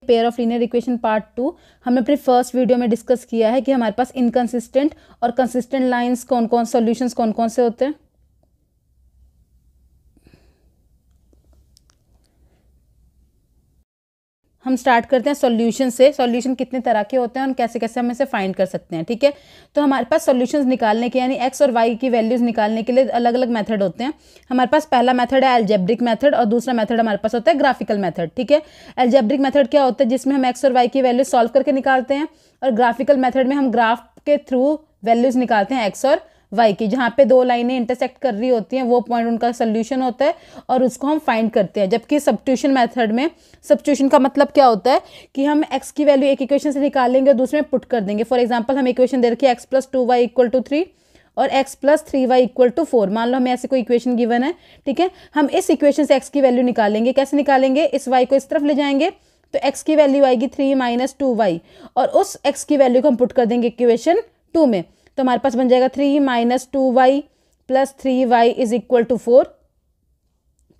Pair of linear equation part 2 हमने अपने first video में डिस्कस किया है कि हमारे पास इनकंसिस्टेंट और कंसिस्टेंट लाइंस कौन कौन सॉल्यूशंस कौन कौन से होते हैं। हम स्टार्ट करते हैं सॉल्यूशन से। सॉल्यूशन कितने तरह के होते हैं और कैसे कैसे हम इसे फाइंड कर सकते हैं, ठीक है। तो हमारे पास सॉल्यूशंस निकालने के यानी एक्स और वाई की वैल्यूज निकालने के लिए अलग अलग मेथड होते हैं। हमारे पास पहला मेथड है अलजेब्रिक मेथड और दूसरा मेथड हमारे पास होता है ग्राफिकल मेथड, ठीक है। अलजेब्रिक मेथड क्या होता है, जिसमें हम एक्स और वाई की वैल्यू सॉल्व करके निकालते हैं, और ग्राफिकल मेथड में हम ग्राफ के थ्रू वैल्यूज निकालते हैं एक्स और वाई की। जहाँ पे दो लाइनें इंटरसेक्ट कर रही होती हैं वो पॉइंट उनका सोल्यूशन होता है और उसको हम फाइंड करते हैं। जबकि सब्स्टिट्यूशन मेथड में, सब्स्टिट्यूशन का मतलब क्या होता है कि हम x की वैल्यू एक इक्वेशन से निकालेंगे और दूसरे में पुट कर देंगे। फॉर एग्जांपल हम इक्वेशन दे रखी है x + 2y = 3 और x + 3y = 4। मान लो हमें ऐसे कोई इक्वेशन गिवन है, ठीक है। हम इस इक्वेशन से x की वैल्यू निकालेंगे। कैसे निकालेंगे, इस y को इस तरफ ले जाएंगे तो x की वैल्यू आएगी 3 - 2y और उस x की वैल्यू को हम पुट कर देंगे इक्वेशन 2 में। तो हमारे पास बन जाएगा 3 - 2y + 3y = 4,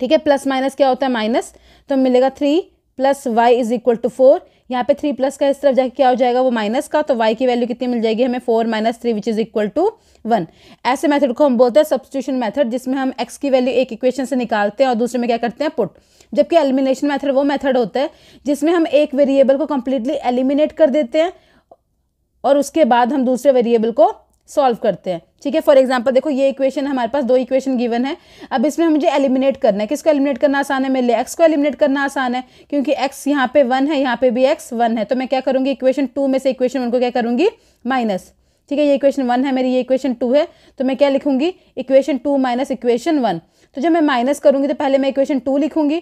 ठीक है। प्लस माइनस क्या होता है, माइनस, तो मिलेगा 3 + y = 4। यहाँ पे 3 प्लस का इस तरफ जाके क्या हो जाएगा, वो माइनस का, तो y की वैल्यू कितनी मिल जाएगी हमें, 4 - 3 = 1। ऐसे मेथड को हम बोलते हैं सब्स्टिट्यूशन मेथड, जिसमें हम x की वैल्यू एक इक्वेशन से निकालते हैं और दूसरे में क्या करते हैं, पुट। जबकि एलिमिनेशन मेथड वो मेथड होता है जिसमें हम एक वेरिएबल को कंप्लीटली एलिमिनेट कर देते हैं और उसके बाद हम दूसरे वेरिएबल को सॉल्व करते हैं, ठीक है। फॉर एग्जांपल देखो ये इक्वेशन हमारे पास, दो इक्वेशन गिवन है। अब इसमें मुझे एलिमिनेट करना है। किसको एलिमिनेट करना आसान है, मेरे लिए एक्स को एलिमिनेट करना आसान है, क्योंकि एक्स यहाँ पे 1 है, यहाँ पे भी एक्स 1 है। तो मैं क्या करूँगी, इक्वेशन 2 में से इक्वेशन 1 को क्या करूँगी, माइनस, ठीक है। ये इक्वेशन 1 है मेरी, ये इक्वेशन 2 है, तो मैं क्या लिखूंगी, इक्वेशन 2 - इक्वेशन 1। तो जब मैं माइनस करूँगी तो पहले मैं इक्वेशन 2 लिखूंगी,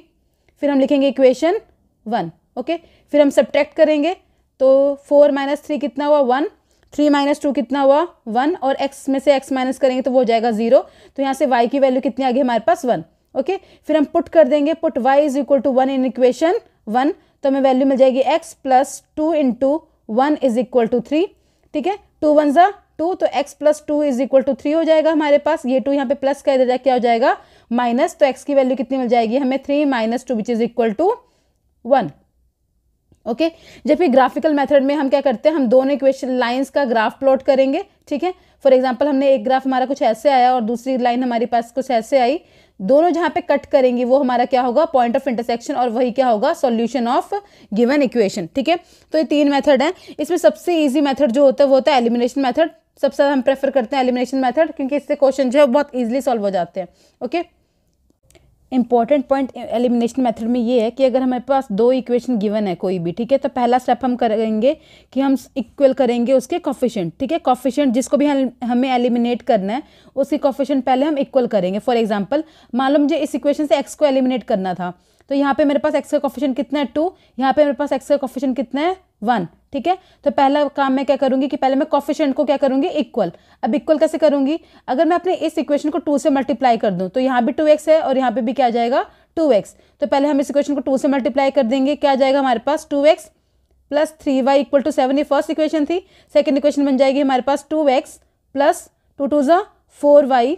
फिर हम लिखेंगे इक्वेशन 1, ओके। फिर हम सब्ट्रैक्ट करेंगे तो 4 - 3 कितना हुआ, 1, 3 - 2 कितना हुआ, 1, और x में से x माइनस करेंगे तो वो हो जाएगा 0। तो यहाँ से y की वैल्यू कितनी आ गई हमारे पास, 1, ओके। फिर हम पुट कर देंगे, पुट y = 1 इन इक्वेशन 1, तो हमें वैल्यू मिल जाएगी x + 2 × 1 = 3, ठीक है। 2 × 1 = 2, तो x + 2 = 3 हो जाएगा हमारे पास। ये 2 यहाँ पे प्लस का इधर जाके क्या हो जाएगा, माइनस, तो x की वैल्यू कितनी मिल जाएगी हमें, 3 - 2 = 1, ओके। जबकि ग्राफिकल मेथड में हम क्या करते हैं, हम दोनों इक्वेशन लाइंस का ग्राफ प्लॉट करेंगे, ठीक है। फॉर एग्जांपल हमने एक ग्राफ हमारा कुछ ऐसे आया और दूसरी लाइन हमारे पास कुछ ऐसे आई, दोनों जहाँ पे कट करेंगी वो हमारा क्या होगा, पॉइंट ऑफ इंटरसेक्शन, और वही क्या होगा, सॉल्यूशन ऑफ गिवन इक्वेशन, ठीक है। तो ये 3 मेथड हैं। इसमें सबसे ईजी मेथड जो होता है वो होता है एलिमिनेशन मेथड। सबसे ज़्यादा हम प्रेफर करते हैं एलिमिनेशन मेथड, क्योंकि इससे क्वेश्चन जो है बहुत ईजिली सॉल्व हो जाते हैं, okay. Important point elimination method में ये है कि अगर हमारे पास दो इक्वेशन गिवन है कोई भी, ठीक है, तो पहला स्टेप हम करेंगे कि हम इक्वल करेंगे उसके कोफिशिएंट, ठीक है। कोफिशिएंट जिसको भी हमें एलिमिनेट करना है उसकी कोफिशिएंट पहले हम इक्वल करेंगे। फॉर एग्जांपल मान लो मुझे इस इक्वेशन से x को एलिमिनेट करना था, तो यहाँ पे मेरे पास x का कोफिशिएंट कितना है, 2, यहाँ पे मेरे पास x का कोफिशिएंट कितना है, 1, ठीक है। तो पहला काम मैं क्या करूंगी कि पहले मैं कोफिशिएंट को क्या करूंगी, इक्वल। अब इक्वल कैसे करूंगी, अगर मैं अपने इस इक्वेशन को 2 से मल्टीप्लाई कर दूं तो यहाँ भी 2x है और यहाँ पे भी क्या आ जाएगा, 2x। तो पहले हम इस इक्वेशन को 2 से मल्टीप्लाई कर देंगे, क्या आ जाएगा हमारे पास, 2x + 3y = 7। ये फर्स्ट इक्वेशन थी। सेकेंड इक्वेशन बन जाएगी हमारे पास 2x + 2 × 2 = 4y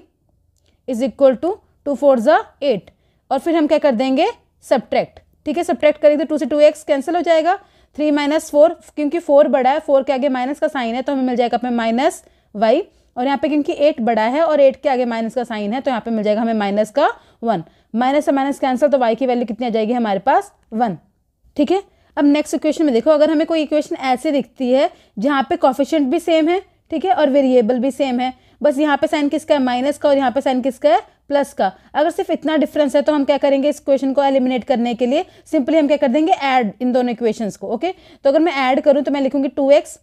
= 2 × 4 = 8। और फिर हम क्या कर देंगे, सब्ट्रैक्ट, ठीक है। सब्ट्रैक्ट करेंगे तो 2 से 2x कैंसिल हो जाएगा, 3 - 4, क्योंकि 4 बड़ा है, 4 के आगे माइनस का साइन है तो हमें मिल जाएगा अपने -y, और यहाँ पे क्योंकि 8 बड़ा है और 8 के आगे माइनस का साइन है तो यहाँ पे मिल जाएगा हमें -1। माइनस से माइनस कैंसिल, तो y की वैल्यू कितनी आ जाएगी हमारे पास, 1, ठीक है। अब नेक्स्ट इक्वेशन में देखो, अगर हमें कोई इक्वेशन ऐसे दिखती है जहाँ पे कोफिशिएंट भी सेम है, ठीक है, और वेरिएबल भी सेम है, बस यहाँ पे साइन किसका है, माइनस का, और यहाँ पे साइन किसका है, प्लस का। अगर सिर्फ इतना डिफरेंस है तो हम क्या करेंगे, इस इक्वेशन को एलिमिनेट करने के लिए सिंपली हम क्या कर देंगे, ऐड इन दोनों इक्वेशंस को, ओके। तो अगर मैं ऐड करूं तो मैं लिखूंगी 2x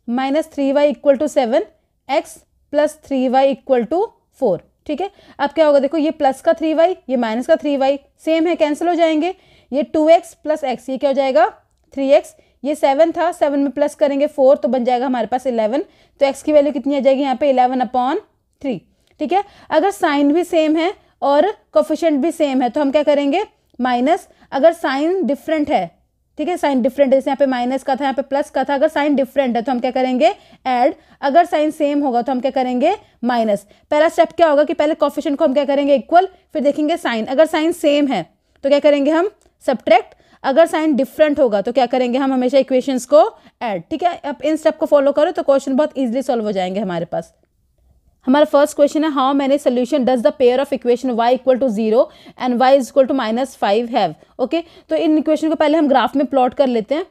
- 3y = 7, x + 3y = 4, ठीक है। अब क्या होगा, देखो ये प्लस का 3y, ये माइनस का 3y सेम है, कैंसिल हो जाएंगे। ये 2x + x, ये क्या हो जाएगा, 3x। ये 7 था, 7 में प्लस करेंगे 4 तो बन जाएगा हमारे पास 11। तो x की वैल्यू कितनी आ जाएगी यहाँ पे, 11/3, ठीक है। अगर साइन भी सेम है और कोफिशिएंट भी सेम है तो हम क्या करेंगे, माइनस। अगर साइन डिफरेंट है, ठीक है, साइन डिफरेंट है, जैसे यहाँ पे माइनस का था, यहाँ पे प्लस का था, अगर साइन डिफरेंट है तो हम क्या करेंगे, ऐड। अगर साइन सेम होगा तो हम क्या करेंगे, माइनस। पहला स्टेप क्या होगा कि पहले कोफिशिएंट को हम क्या करेंगे, इक्वल, फिर देखेंगे साइन। अगर साइन सेम है तो क्या करेंगे हम, सब्ट्रैक्ट। अगर साइन डिफरेंट होगा तो क्या करेंगे हम हमेशा इक्वेशंस को ऐड, ठीक है। अब इन स्टेप को फॉलो करो तो क्वेश्चन बहुत इजीली सॉल्व हो जाएंगे हमारे पास। हमारा फर्स्ट क्वेश्चन है how many solution does the pair of equation y equal to 0 and y is equal to -5 have. Okay, तो इन इक्वेशन को पहले हम ग्राफ में प्लॉट कर लेते हैं।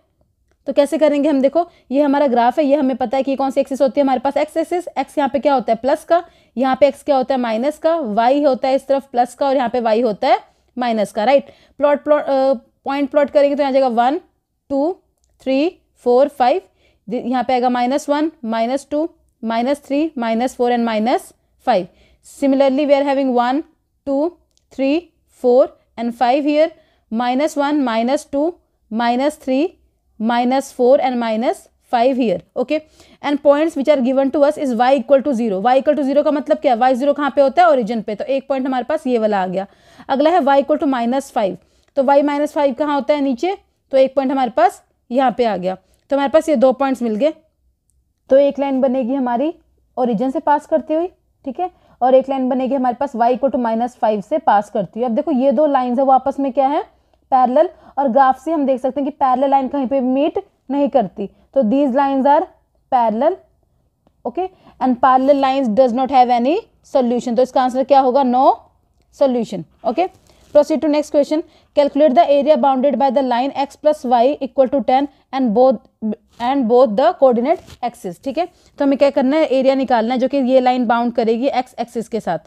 तो कैसे करेंगे हम, देखो ये हमारा ग्राफ है, ये हमें पता है कि कौन सी एक्सिस होती है हमारे पास, एक्स एक्सिस। एक्स यहाँ पे क्या होता है प्लस का, यहाँ पे एक्स क्या होता है माइनस का, वाई होता है इस तरफ प्लस का और यहाँ पे वाई होता है माइनस का, राइट। पॉइंट प्लॉट करेंगे तो यहाँ जाएगा 1 2 3 4 5, यहाँ पे आएगा -1 -2 -3 -4 and -5। Similarly we are having 1 2 3 4 and 5 here, -1 -2 -3 -4 and -5 here, okay, and points which are given to us is y equal to 0। y equal to 0 का मतलब क्या है, y 0 कहाँ पे होता है ओरिजिन पे, तो एक पॉइंट हमारे पास ये वाला आ गया। अगला है y equal to -5, तो y -5 कहाँ होता है नीचे, तो एक पॉइंट हमारे पास यहाँ पे आ गया। तो हमारे पास ये 2 पॉइंट्स मिल गए। तो एक लाइन बनेगी हमारी ओरिजिन से पास करती हुई, ठीक है, और एक लाइन बनेगी हमारे पास y equal to -5 से पास करती हुई। अब देखो ये दो लाइन्स है वो आपस में क्या है पैरेलल, और ग्राफ से हम देख सकते हैं कि पैरेलल लाइन कहीं पे मीट नहीं करती, तो these lines are parallel, okay, and parallel lines does not have any solution. तो इसका आंसर क्या होगा, no solution, okay. Proceed to next question, calculate the area bounded by the line x plus y equal to 10 and both the coordinate axis, ठीक है। तो हमें क्या करना है, एरिया निकालना है जो कि ये लाइन बाउंड करेगी x एक्सिस के साथ।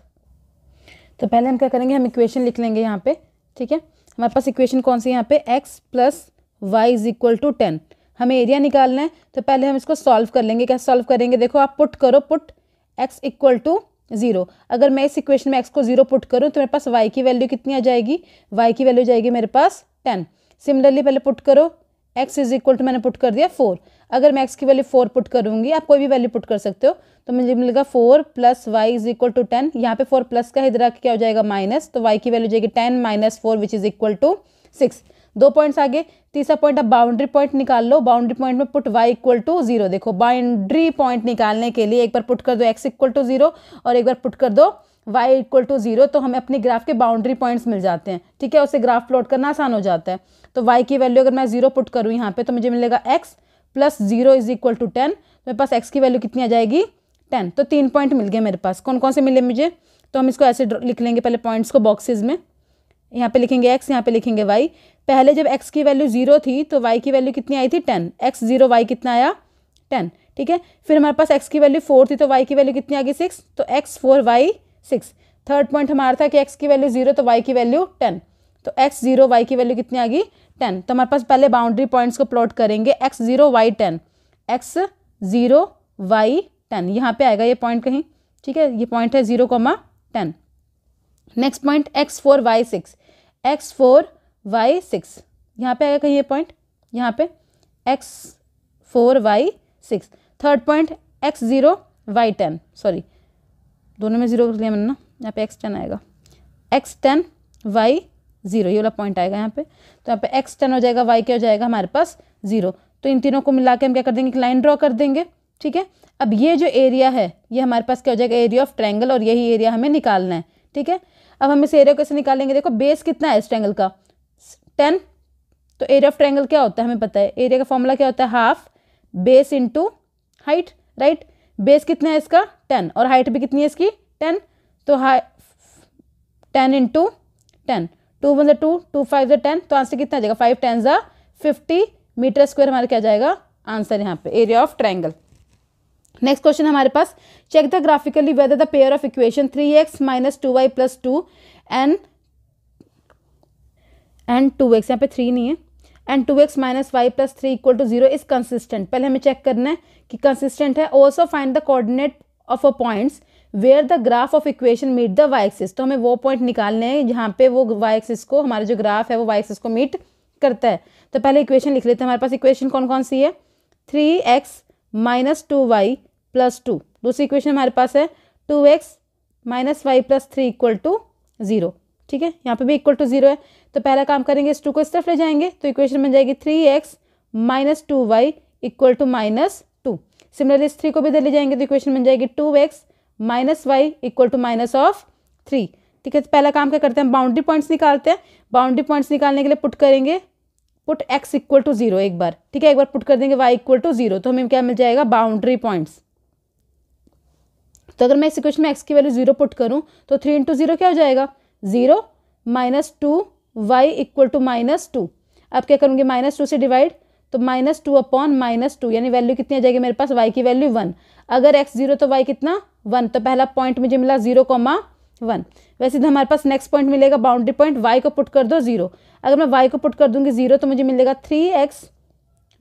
तो पहले हम क्या करेंगे, हम इक्वेशन लिख लेंगे यहाँ पे, ठीक है। हमारे पास इक्वेशन कौन सी यहाँ पे, x plus y is equal to 10, हमें एरिया निकालना है। तो पहले हम इसको सॉल्व कर लेंगे। क्या सॉल्व करेंगे, देखो आप पुट करो, पुट x इक्वल टू 0। अगर मैं इस इक्वेशन में x को 0 पुट करूँ तो मेरे पास y की वैल्यू कितनी आ जाएगी, y की वैल्यू जाएगी मेरे पास 10। सिमिलरली पहले पुट करो, x इज इक्वल टू मैंने पुट कर दिया 4। अगर मैं x की वैल्यू 4 पुट करूँगी, आप कोई भी वैल्यू पुट कर सकते हो, तो मुझे मिलेगा 4 plus y is equal to 10। यहाँ पे 4 प्लस का इधर आके क्या हो जाएगा माइनस, तो y की वैल्यू जाएगी 10 - 4 which is equal to 6। 2 points आगे। तीसरा पॉइंट, अब बाउंड्री पॉइंट निकाल लो। बाउंड्री पॉइंट में पुट y इक्वल टू 0। देखो बाउंड्री पॉइंट निकालने के लिए एक बार पुट कर दो x इक्वल टू 0 और एक बार पुट कर दो y इक्वल टू 0, तो हमें अपने ग्राफ के बाउंड्री पॉइंट्स मिल जाते हैं, ठीक है। उससे ग्राफ प्लॉट करना आसान हो जाता है। तो y की वैल्यू अगर मैं 0 पुट करूँ यहाँ पे, तो मुझे मिलेगा x plus 0 is equal to 10। मेरे पास x की वैल्यू कितनी आ जाएगी 10। तो 3 पॉइंट मिल गए मेरे पास। कौन कौन से मिले मुझे, तो हम इसको ऐसे लिख लेंगे पहले पॉइंट्स को बॉक्सेस में। यहाँ पे लिखेंगे x, यहाँ पे लिखेंगे y। पहले जब x की वैल्यू 0 थी तो y की वैल्यू कितनी आई थी 10, x 0 y कितना आया 10, ठीक है। फिर हमारे पास x की वैल्यू 4 थी तो y की वैल्यू कितनी आ गई 6, तो x 4 y 6। थर्ड पॉइंट हमारा था कि x की वैल्यू 0 तो y की वैल्यू 10, तो x 0 y की वैल्यू कितनी आ गई 10। तो हमारे पास पहले बाउंड्री पॉइंट्स को प्लॉट करेंगे, x 0 y 10, x 0 y 10, यहाँ पे आएगा ये पॉइंट कहीं, ठीक है। ये पॉइंट है 0,10। Next point x 4 y 6, x 4 y 6, यहाँ पे आएगा कहीं ये पॉइंट, यहाँ पे x 4 y 6। Third point x 0 y 10, sorry दोनों में 0 लिया मैंने ना, यहाँ पे x 10 आएगा, x 10 y 0, ये वाला पॉइंट आएगा यहाँ पे। तो यहाँ पे x 10 हो जाएगा, y क्या हो जाएगा हमारे पास 0। तो इन तीनों को मिला के हम क्या कर देंगे, एक लाइन ड्रॉ कर देंगे, ठीक है। अब ये जो एरिया है ये हमारे पास क्या हो जाएगा, एरिया ऑफ ट्रायंगल, और यही एरिया हमें निकालना है, ठीक है। अब हम इस एरिया को कैसे निकालेंगे, देखो बेस कितना है इस ट्रायंगल का 10, तो एरिया ऑफ ट्रायंगल क्या होता है हमें पता है, एरिया का फॉर्मूला क्या होता है, half base into height, right. Base कितना है इसका 10 और हाइट भी कितनी है इसकी 10, तो 10 इंटू 10, 2 1 2, 2 5 10, तो आंसर कितना आ जाएगा 5 10 50 मीटर स्क्वायर हमारा क्या जाएगा आंसर यहाँ पे, area of triangle. Next question हमारे पास, check the graphically whether the pair of equation 3x - 2y + 2 and 2x, यहाँ पे 3 नहीं है, and 2x - y + 3 = 0 is consistent. पहले हमें चेक करना है कि कंसिस्टेंट है। Also find the coordinate of a points where the graph of equation meet the y axis. तो हमें वो पॉइंट निकालने हैं जहाँ पे वो y एक्सिस को, हमारा जो ग्राफ है वो y एक्सिस को मीट करता है। तो पहले इक्वेशन लिख लेते हैं। हमारे पास इक्वेशन कौन कौन सी है, 3x - 2y + 2। दूसरी इक्वेशन हमारे पास है 2x - y + 3 = 0, ठीक है। यहाँ पे भी इक्वल टू 0 है। तो पहला काम करेंगे, इस 2 को इस तरफ ले जाएंगे तो इक्वेशन बन जाएगी 3x - 2y = -2। सिमिलरली इस 3 को भी इधर ले जाएंगे तो इक्वेशन बन जाएगी 2x - y = -3, ठीक है। तो पहला काम क्या करते हैं, बाउंड्री पॉइंट्स निकालते हैं। बाउंड्री पॉइंट्स निकालने के लिए पुट करेंगे पुट x इक्वल टू 0 एक बार, ठीक है, एक बार पुट कर देंगे y इक्वल टू 0, तो हमें क्या मिल जाएगा, बाउंड्री पॉइंट्स। तो अगर मैं इस इक्वेशन में x की वैल्यू 0 पुट करूं तो 3 इंटू 0 क्या हो जाएगा, 0 -2 y इक्वल टू -2। अब क्या करूँगी, -2 से डिवाइड, तो -2 अपॉन -2, यानी वैल्यू कितनी आ जाएगी मेरे पास, y की वैल्यू 1। अगर x 0 तो y कितना 1, तो पहला पॉइंट मुझे मिला 0,1। वैसे तो हमारे पास नेक्स्ट पॉइंट मिलेगा बाउंड्री पॉइंट, y को पुट कर दो 0। अगर मैं y को पुट कर दूंगी 0 तो मुझे मिलेगा 3x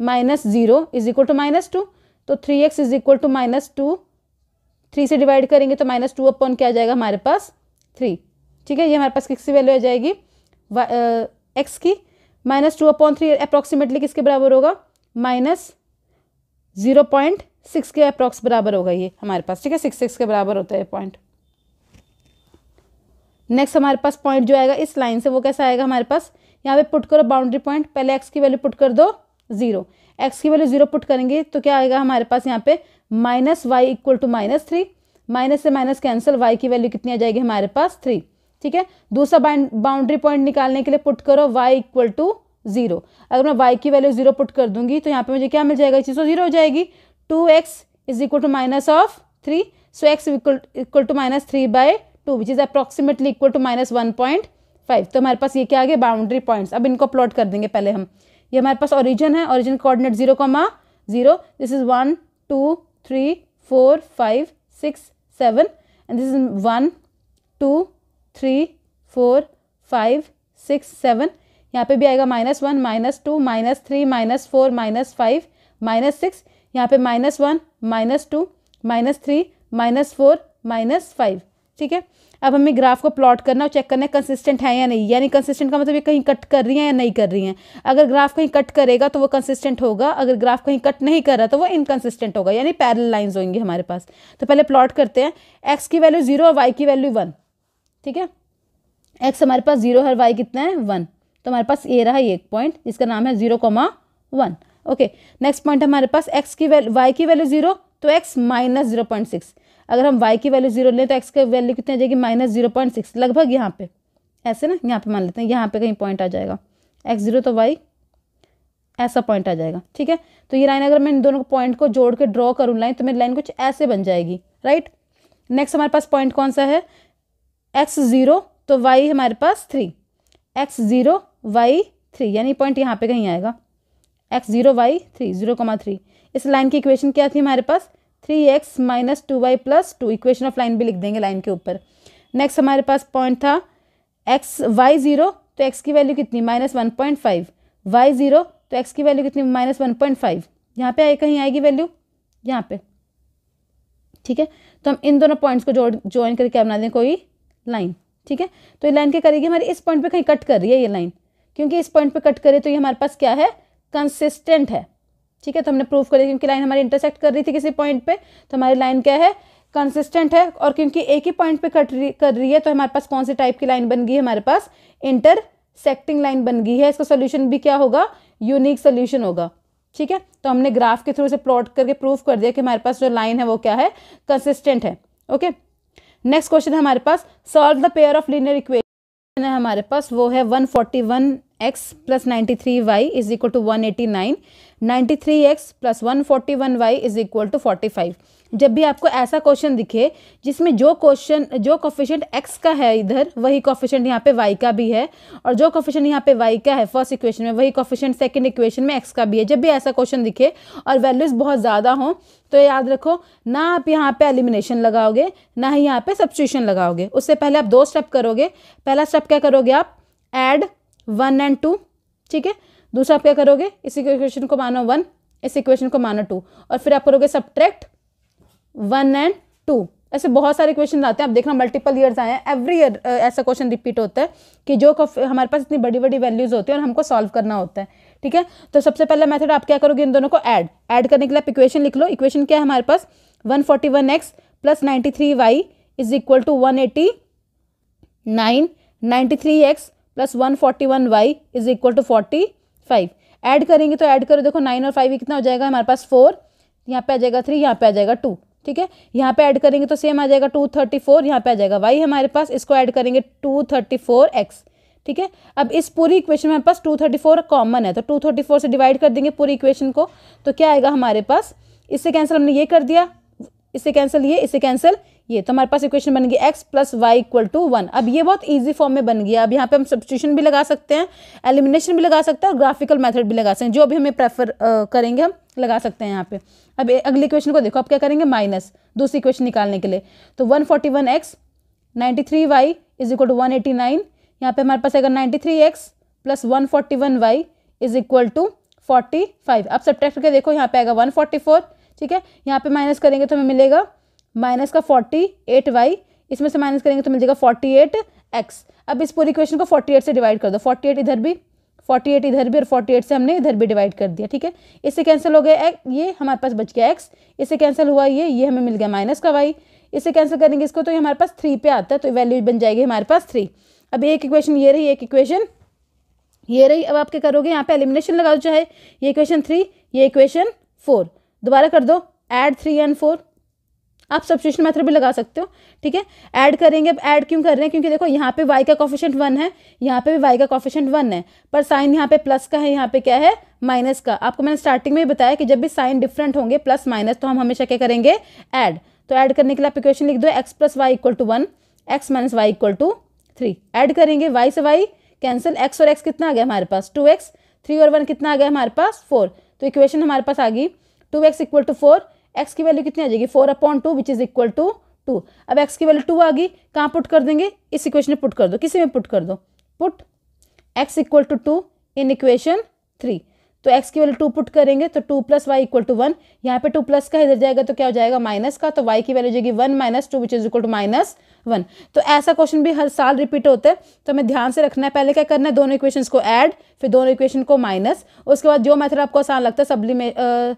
- 0 इज इक्वल टू -2। तो 3x इज इक्वल टू -2, 3 से डिवाइड करेंगे तो -2 अपॉन क्या आ जाएगा हमारे पास 3, ठीक है। ये हमारे पास किसकी वैल्यू आ जाएगी, x की। -2 अपॉन 3 अप्रॉक्सीमेटली किसके बराबर होगा, -0.6 के अप्रॉक्स बराबर होगा ये हमारे पास, ठीक है, 6 के बराबर होता है पॉइंट। नेक्स्ट हमारे पास पॉइंट जो आएगा इस लाइन से, वो कैसा आएगा हमारे पास, यहाँ पे पुट करो बाउंड्री पॉइंट, पहले x की वैल्यू पुट कर दो 0, x की वैल्यू 0 पुट करेंगे तो क्या आएगा हमारे पास यहाँ पे -y इक्वल टू -3, माइनस से माइनस कैंसिल, y की वैल्यू कितनी आ जाएगी हमारे पास 3, ठीक है। दूसरा बाउंड्री पॉइंट निकालने के लिए पुट करो y इक्वल टू 0। अगर मैं y की वैल्यू 0 पुट कर दूंगी तो यहाँ पे मुझे क्या मिल जाएगा, चीज़ 0 हो जाएगी। 2x is equal to -3, so x equal to -3/2 which is approximately equal to -1.5। तो हमारे पास ये क्या आ गया, बाउंड्री पॉइंट्स। अब इनको प्लॉट कर देंगे पहले हम। ये हमारे पास ओरिजिन है, origin coordinate 0,0, this is 1 2 3 4 5 6 7 and this is 1 2 3 4 5 6 7। यहाँ पे भी आएगा -1 -2 -3 -4 -5 -6, यहाँ पे -1 -2 -3 -4 -5, ठीक है। अब हमें ग्राफ को प्लॉट करना और चेक करना है कंसिस्टेंट है या नहीं, यानी कंसिस्टेंट का मतलब ये कहीं कट कर रही हैं या नहीं कर रही हैं। अगर ग्राफ कहीं कट करेगा तो वो कंसिस्टेंट होगा, अगर ग्राफ कहीं कट नहीं कर रहा तो वो इनकंसिस्टेंट होगा, यानी पैरेलल लाइंस होंगी हमारे पास। तो पहले प्लॉट करते हैं, x की वैल्यू 0 और y की वैल्यू 1, ठीक है। x हमारे पास 0 है, y कितना है 1, तो हमारे पास ये रहा एक पॉइंट जिसका नाम है 0,1, ओके। नेक्स्ट पॉइंट हमारे पास y की वैल्यू 0 तो x -0.6। अगर हम y की वैल्यू 0 लें तो x की वैल्यू कितनी आ जाएगी, -0.6, लगभग यहाँ पे, ऐसे ना, यहाँ पे मान लेते हैं, यहाँ पे कहीं पॉइंट आ जाएगा, x 0 तो y ऐसा पॉइंट आ जाएगा, ठीक है। तो ये लाइन अगर मैं इन दोनों पॉइंट को जोड़ के ड्रॉ करूँ लाइन, तो मेरी लाइन कुछ ऐसे बन जाएगी, राइट। नेक्स्ट हमारे पास पॉइंट कौन सा है, x 0 तो y हमारे पास 3, x 0 y 3, यानी पॉइंट यहाँ पे कहीं आएगा, x 0 y 3 0,3। इस लाइन की इक्वेशन क्या थी हमारे पास, 3x - 2y + 2, equation of line भी लिख देंगे लाइन के ऊपर। नेक्स्ट हमारे पास पॉइंट था y 0 तो x की वैल्यू कितनी, -1.5, y 0 तो x की वैल्यू कितनी, -1.5, यहाँ पे कहीं आएगी वैल्यू, यहाँ पे, ठीक है। तो हम इन दोनों पॉइंट्स को ज्वाइन करके बना दें कोई लाइन, ठीक है। तो ये लाइन क्या करेगी हमारी, इस पॉइंट पे कहीं कट कर रही है ये लाइन, क्योंकि इस पॉइंट पे कट करे तो ये हमारे पास क्या है, कंसिस्टेंट है, ठीक है। तो हमने प्रूव कर दिया, क्योंकि लाइन हमारी इंटरसेक्ट कर रही थी किसी पॉइंट पे, तो हमारी लाइन क्या है, कंसिस्टेंट है। और क्योंकि एक ही पॉइंट पे कर रही है तो हमारे पास कौन सी टाइप की लाइन बन गई है, हमारे पास इंटरसेक्टिंग लाइन बन गई है। इसका सोल्यूशन भी क्या होगा, यूनिक सोल्यूशन होगा, ठीक है। तो हमने ग्राफ के थ्रू से प्लॉट करके प्रूव कर दिया कि हमारे पास जो लाइन है वो क्या है, कंसिस्टेंट है, ओके। नेक्स्ट क्वेश्चन है हमारे पास, solve the pair of linear equation है हमारे पास, वो है 141x + 93y is equal to 189, 93x + 141y is equal to 45। जब भी आपको ऐसा क्वेश्चन दिखे जिसमें जो कोफिशिएंट x का है इधर, वही कोफिशिएंट यहाँ पे y का भी है, और जो कोफिशिएंट यहाँ पे y का है फर्स्ट इक्वेशन में, वही कोफिशिएंट सेकंड इक्वेशन में x का भी है। जब भी ऐसा क्वेश्चन दिखे और वैल्यूज बहुत ज़्यादा हों तो याद रखो, ना आप यहाँ पे एलिमिनेशन लगाओगे, ना ही यहाँ पे सब्स्टिट्यूशन लगाओगे। उससे पहले आप 2 स्टेप करोगे। पहला स्टेप क्या करोगे आप, ऐड 1 और 2, ठीक है। दूसरा आप क्या करोगे, इस इक्वेशन को मानो 1, इस इक्वेशन को मानो 2, और फिर आप करोगे सब्ट्रैक्ट 1 और 2। ऐसे बहुत सारे क्वेश्चन आते हैं, आप देखना मल्टीपल ईयर्स आए हैं, एवरी ईयर ऐसा क्वेश्चन रिपीट होता है कि जो हमारे पास इतनी बड़ी बड़ी वैल्यूज होती है और हमको सॉल्व करना होता है, ठीक है। तो सबसे पहला मेथड आप क्या करोगे, इन दोनों को ऐड करने के लिए आप इक्वेशन लिख लो। इक्वेशन क्या है हमारे पास, 141x + 93y is equal to 189, 93x + 141y is equal to 45। Add करेंगे तो ऐड करो, देखो 9 और 5 कितना हो जाएगा हमारे पास 4, यहाँ पे आ जाएगा 3, यहाँ पे आ जाएगा 2, ठीक है। यहाँ पे ऐड करेंगे तो सेम आ जाएगा 234, यहाँ पे आ जाएगा y हमारे पास, इसको ऐड करेंगे 234x, ठीक है। अब इस पूरी इक्वेशन में हमारे पास 234 कॉमन है, तो 234 से डिवाइड कर देंगे पूरी इक्वेशन को, तो क्या आएगा हमारे पास, इससे कैंसिल हमने ये कर दिया, इससे कैंसिल ये, इससे कैंसिल ये, तो हमारे पास इक्वेशन बन गई x plus y equal to 1। अब ये बहुत इजी फॉर्म में बन गया। अब यहाँ पे हम सब्स्टिट्यूशन भी लगा सकते हैं, एलिमिनेशन भी लगा सकते हैं और ग्राफिकल मेथड भी लगा सकते हैं, जो भी हमें प्रेफर करेंगे हम लगा सकते हैं यहाँ पे। अब अगली इक्वेशन को देखो, अब क्या करेंगे, माइनस दूसरी इक्वेशन निकालने के लिए, तो 141x 93y is equal to 189, यहाँ पे हमारे पास आएगा 93x plus 141y is equal to 45। अब सब्ट्रैक्ट करके देखो, यहाँ पे आएगा 144, ठीक है, यहाँ पे माइनस करेंगे तो हमें मिलेगा माइनस का 48y, इसमें से माइनस करेंगे तो मिल जाएगा 48x। अब इस पूरी इक्वेशन को 48 से डिवाइड कर दो, 48 इधर भी, 48 इधर भी और 48 से हमने इधर भी डिवाइड कर दिया, ठीक है। इससे कैंसिल हो गया ये, हमारे पास बच गया x, इससे कैंसिल हुआ ये हमें मिल गया माइनस का y, इससे कैंसिल करेंगे इसको तो ये हमारे पास 3 पे आता है, तो वैल्यू बन जाएगी हमारे पास 3। अब एक इक्वेशन ये रही, एक इक्वेशन ये रही। अब आप क्या करोगे, यहाँ पे एलिमिनेशन लगा दो, चाहे ये इक्वेशन 3, ये इक्वेशन 4, दोबारा कर दो, ऐड 3 and 4। आप सब्स्टिट्यूशन मेथड भी लगा सकते हो, ठीक है। ऐड करेंगे, अब ऐड क्यों कर रहे हैं, क्योंकि देखो यहाँ पे y का कोफिशिएंट 1 है, यहाँ पे भी y का कोफिशिएंट 1 है, पर साइन यहाँ पे प्लस का है, यहाँ पे क्या है, माइनस का। आपको मैंने स्टार्टिंग में ही बताया कि जब भी साइन डिफरेंट होंगे प्लस माइनस, तो हम हमेशा क्या करेंगे, ऐड। तो ऐड करने के लिए आप इक्वेशन लिख दो, x plus y equal to 1, x minus y equal to 3। Add करेंगे, y से y कैंसिल, x और x कितना आ गया हमारे पास 2x, 3 और 1 कितना आ गया हमारे पास 4। तो इक्वेशन हमारे पास आ गई 2x इक्वल टू 4, x की वैल्यू कितनी आ जाएगी 4/2 विच इज इक्वल टू 2। अब x की वैल्यू 2 आ गई, कहाँ पुट कर देंगे, इस इक्वेशन में पुट कर दो, किसी में पुट कर दो, put x equal to 2 in equation 3। तो x की वैल्यू 2 पुट करेंगे तो 2 प्लस वाई इक्वल टू 1, यहाँ पे 2 प्लस का इधर जाएगा तो क्या हो जाएगा माइनस का, तो y की वैल्यू जाएगी 1 minus 2 which is equal to -1। तो ऐसा क्वेश्चन भी हर साल रिपीट होता है, तो हमें ध्यान से रखना है, पहले क्या करना है, दोनों इक्वेशंस को ऐड, फिर दोनों इक्वेशन को माइनस, उसके बाद जो मेथड आपको आसान लगता है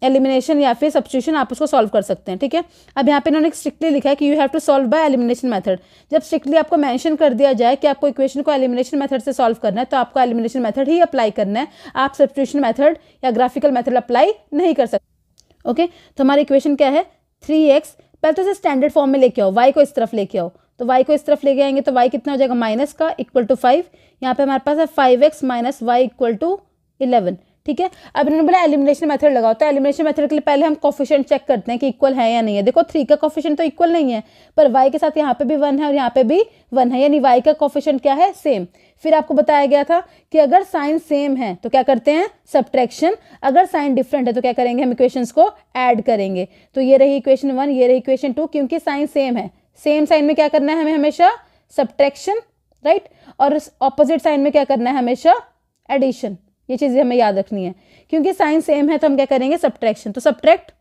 एलिमिनेशन या फिर सब्स्टिट्यूशन, आप उसको सॉल्व कर सकते हैं, ठीक है। अब यहाँ पे इन्होंने स्ट्रिक्टली लिखा है कि you have to solve by elimination method. जब स्ट्रिक्टली आपको मेंशन कर दिया जाए कि आपको इक्वेशन को एलिमिनेशन मेथड से सॉल्व करना है, तो आपको एलिमिनेशन मेथड ही अप्लाई करना है, आप सब्स्टिट्यूशन मेथड या ग्राफिकल मेथड अप्लाई नहीं कर सकते, ओके। तो हमारी इक्वेशन क्या है 3x, पहले तो इसे स्टैंडर्ड फॉर्म में लेके आओ, y को इस तरफ लेके आओ, तो y को इस तरफ लेके आएंगे तो y कितना हो जाएगा माइनस का इक्वल टू 5, यहाँ पे हमारे पास है 5x minus y equal to 11, ठीक है। अब इन्होंने बोला एलिमिनेशन मेथड लगाओ, तो एलिमिनेशन मेथड के लिए पहले हम कोफिशिएंट चेक करते हैं कि इक्वल है या नहीं है। देखो 3 का कोफिशिएंट तो इक्वल नहीं है, पर y के साथ यहाँ पे भी 1 है और यहाँ पे भी 1 है, यानी y का कोफिशिएंट क्या है, सेम। फिर आपको बताया गया था कि अगर साइन सेम है तो क्या करते हैं, सब्ट्रैक्शन, अगर साइन डिफरेंट है तो क्या करेंगे, हम इक्वेशंस को ऐड करेंगे। तो ये रही इक्वेशन 1, ये रही इक्वेशन 2, क्योंकि साइन सेम है, सेम साइन में क्या करना है हमें हमेशा, सब्ट्रैक्शन, राइट, और ऑपोजिट साइन में क्या करना है हमेशा, एडिशन। ये चीजें हमें याद रखनी है, क्योंकि साइन सेम है तो हम क्या करेंगे, सब्ट्रैक्शन। तो सब्ट्रैक्ट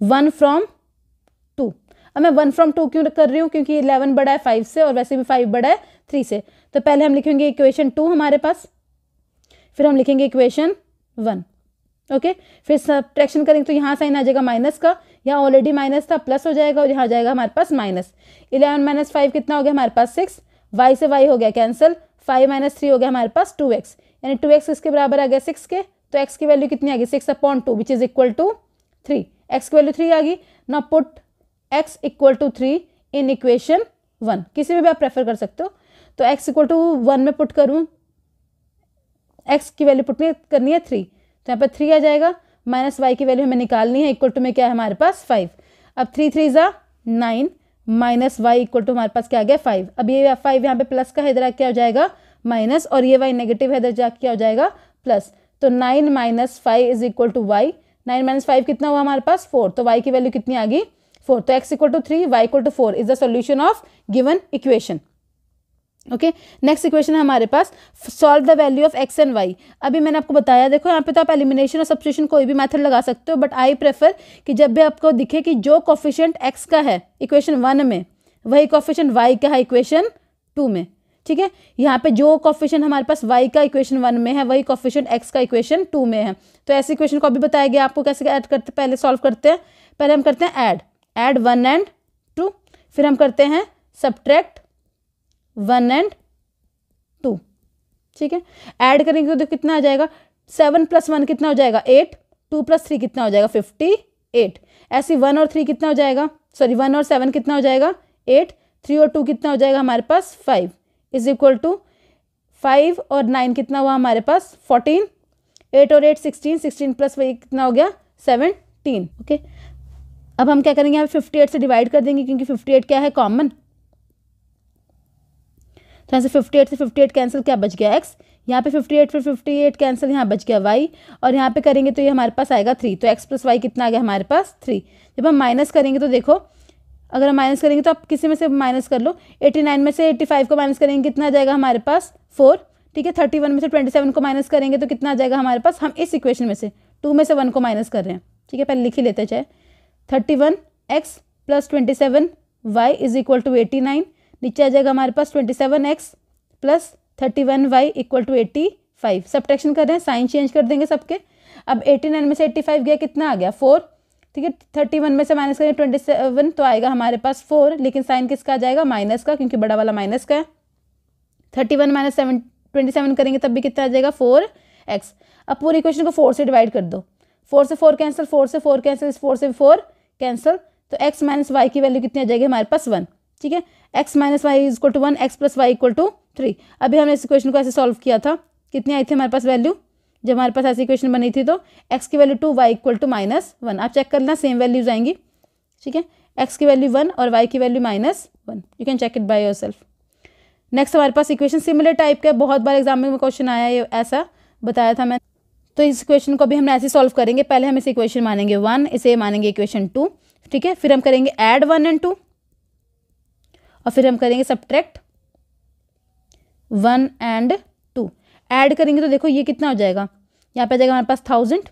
1 from 2। अब मैं 1 from 2 क्यों कर रही हूँ, क्योंकि 11 बड़ा है 5 से और वैसे भी 5 बड़ा है 3 से। तो पहले हम लिखेंगे इक्वेशन 2 हमारे पास, फिर हम लिखेंगे इक्वेशन 1, ओके। फिर सब्ट्रैक्शन करेंगे तो यहाँ साइन आ जाएगा माइनस का, यहाँ ऑलरेडी माइनस था, प्लस हो जाएगा और यहाँ जाएगा हमारे पास माइनस। 11 माइनस 5 कितना हो गया हमारे पास 6, y से y हो गया कैंसिल, 5 माइनस 3 हो गया हमारे पास 2x, यानी 2x इसके बराबर आ गया 6 के, तो x की वैल्यू कितनी आ गई 6/2 which is equal to 3। x की वैल्यू 3 आ गई, now put x equal to 3 in equation 1, किसी में भी आप प्रेफर कर सकते हो। तो x इक्वल टू 1 में पुट करूँ, x की वैल्यू पुट करनी है 3, तो यहाँ पर 3 आ जाएगा, माइनस y की वैल्यू हमें निकालनी है, इक्वल टू में क्या है हमारे पास 5। अब 3 3 ज़ा 9 माइनस वाई इक्वल टू हमारे पास क्या आ गया 5। अब ये 5 यहाँ पे प्लस का है, इधर क्या हो जाएगा माइनस, और ये y नेगेटिव है, इधर जाके क्या हो जाएगा प्लस। तो 9 minus 5 is equal to y, 9 minus 5 कितना हुआ हमारे पास 4, तो y की वैल्यू कितनी आ गई 4। तो x equal to 3, y equal to 4 is the solution of given equation, okay. Next equation है हमारे पास, solve the value of x and y। अभी मैंने आपको बताया, देखो यहाँ पे तो आप एलिमिनेशन और सब्स्टिट्यूशन कोई भी मेथड लगा सकते हो, बट आई प्रेफर कि जब भी आपको दिखे कि जो कोफिशिएंट x का है इक्वेशन 1 में, वही कोफिशिएंट y का है इक्वेशन 2 में, ठीक है। यहाँ पे जो कोफिशिएंट हमारे पास y का इक्वेशन 1 में है, वही कोफिशिएंट x का इक्वेशन 2 में है। तो ऐसे इक्वेशन को अभी बताया गया आपको कैसे ऐड करते, पहले सॉल्व करते हैं। पहले हम करते हैं ऐड 1 and 2, फिर हम करते हैं सब्ट्रैक्ट 1 and 2, ठीक है। ऐड करेंगे तो कितना आ जाएगा, 7 + 1 कितना हो जाएगा 8, 2 + 3 कितना हो जाएगा 58। ऐसे 1 और 3 कितना हो जाएगा, सॉरी 1 और 7 कितना हो जाएगा 8, 3 और 2 कितना हो जाएगा हमारे पास 5 इज इक्वल टू 5 और 9 कितना हुआ हमारे पास 14, 8 और 8 16, 16 प्लस वही कितना हो गया 17। ओके, अब हम क्या करेंगे, यहाँ 58 से डिवाइड कर देंगे क्योंकि 58 क्या है कॉमन। तो यहाँ से 58 से 58 कैंसिल, क्या बच गया x, यहाँ पे 58 फिर 58 कैंसिल, यहाँ बच गया y, और यहाँ पे करेंगे तो ये हमारे पास आएगा 3। तो x प्लस वाई कितना आ गया हमारे पास 3। जब हम माइनस करेंगे तो देखो, अगर हम माइनस करेंगे तो आप किसी में से माइनस कर लो, 89 में से 85 को माइनस करेंगे कितना आ जाएगा हमारे पास 4, ठीक है। 31 में से 27 को माइनस करेंगे तो कितना आ जाएगा हमारे पास, हम इस इक्वेशन में से 2 में से 1 को माइनस कर रहे हैं, ठीक है, पहले लिख ही लेते हैं चाहे। 31x plus 27y is equal to 89, नीचे आ जाएगा हमारे पास 27x plus 31y equal to 85। Subtraction कर रहे हैं, साइन चेंज कर देंगे सबके। अब 89 में से 85 गया, कितना आ गया 4, ठीक है। 31 में से माइनस करें 27 तो आएगा हमारे पास 4, लेकिन साइन किसका आ जाएगा माइनस का, क्योंकि बड़ा वाला माइनस का है। 31 माइनस 27 करेंगे तब भी कितना आ जाएगा 4x। अब पूरी इक्वेशन को 4 से डिवाइड कर दो, 4 से 4 कैंसिल, 4 से 4 कैंसिल, 4 से 4 कैंसिल, तो x माइनस वाई की वैल्यू कितनी आ जाएगी हमारे पास 1, ठीक है। x minus y is equal to 1, x plus y equal to 3। अभी हमने इस इक्वेशन को ऐसे सॉल्व किया था, कितनी आई थी हमारे पास वैल्यू, जब हमारे पास ऐसी इक्वेशन बनी थी तो x की वैल्यू 2, y इक्वल टू -1। आप चेक कर लेना, सेम वैल्यूज आएंगी, ठीक है। x की वैल्यू 1 और y की value -1, you can check it by yourself. Next हमारे पास इक्वेशन सिमिलर टाइप का, बहुत बार एग्जाम में क्वेश्चन आया है, ऐसा बताया था मैं। तो इस इक्वेशन को भी हम ऐसे सॉल्व करेंगे। पहले हम इस इक्वेशन मानेंगे 1, इसे मानेंगे इक्वेशन 2, ठीक है। फिर हम करेंगे ऐड 1 और 2, और फिर हम करेंगे सब्ट्रैक्ट 1 और 2। ऐड करेंगे तो देखो ये कितना हो जाएगा, यहाँ पे आ जाएगा हमारे पास 1000,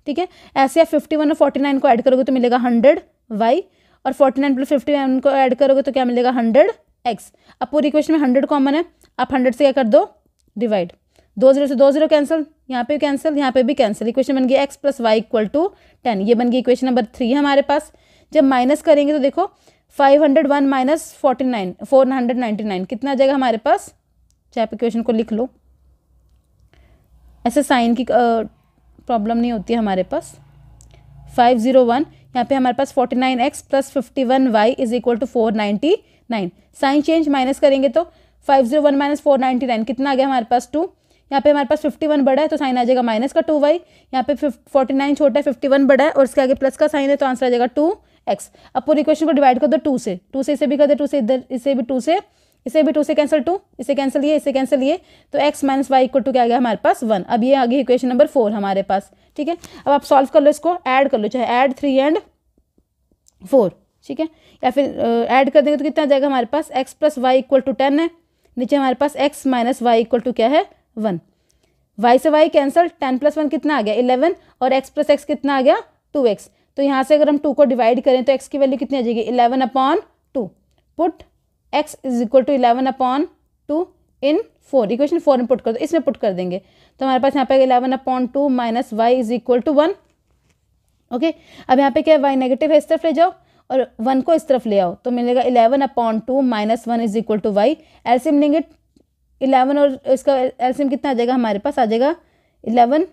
ठीक है। ऐसे आप 51 और 49 को ऐड करोगे तो मिलेगा 100y, और 49 प्लस 51 को ऐड करोगे तो क्या मिलेगा 100x। अब पूरी इक्वेशन में 100 कॉमन है, आप 100 से क्या कर दो डिवाइड, 2 0 से 2 0 कैंसिल, यहाँ पे कैंसिल, यहाँ पे भी कैंसिल। इक्वेशन बन गई x plus y equal to 10, ये बन गई इक्वेशन नंबर 3 हमारे पास। जब माइनस करेंगे तो देखो 501 माइनस 49 499 कितना आ जाएगा हमारे पास, चाहे आप इक्वेशन को लिख लो, ऐसे साइन की प्रॉब्लम नहीं होती है हमारे पास। 501, यहाँ पे हमारे पास 49x plus 51y is equal to 499। Sign change, minus करेंगे तो 501 माइनस 499 कितना आ गया हमारे पास 2। यहाँ पे हमारे पास 51 बड़ा है तो साइन आ जाएगा माइनस का 2y, यहाँ पे 49 छोटा है, 51 बड़ा है और इसके आगे प्लस का साइन है तो आंसर आ जाएगा 2x। अब पूरी इक्वेशन को डिवाइड कर दो 2 से, इसे भी कर दे 2 से, इधर इसे भी 2 से, इसे भी 2 से कैंसिल, 2 इसे कैंसिल, ये इसे कैंसिल, ये तो x minus y equal to क्या आ गया हमारे पास 1। अब ये आ गई इक्वेशन नंबर 4 हमारे पास, ठीक है। अब आप सॉल्व कर लो, इसको ऐड कर लो, चाहे ऐड 3 एंड 4, ठीक है, या फिर ऐड कर देंगे तो कितना आ जाएगा हमारे पास, x plus y equal to 10 है, नीचे हमारे पास x minus y equal to क्या है 1, y से y कैंसिल, 10 प्लस 1 कितना आ गया 11, और x प्लस x कितना आ गया 2x। तो यहाँ से अगर हम 2 को डिवाइड करें तो x की वैल्यू कितनी आ जाएगी 11/2। Put x is equal to 11/2 in 4, equation 4 में पुट कर दो, इसमें पुट कर देंगे तो हमारे पास यहाँ पे 11/2 minus y is equal to 1। Okay, अब यहाँ पे क्या है, y नेगेटिव है, इस तरफ ले जाओ और 1 को इस तरफ ले आओ तो मिलेगा 11/2 minus 1 is equal to y. LCM लेंगे 11 और इसका एलसीएम कितना आ जाएगा हमारे पास, आ जाएगा 11,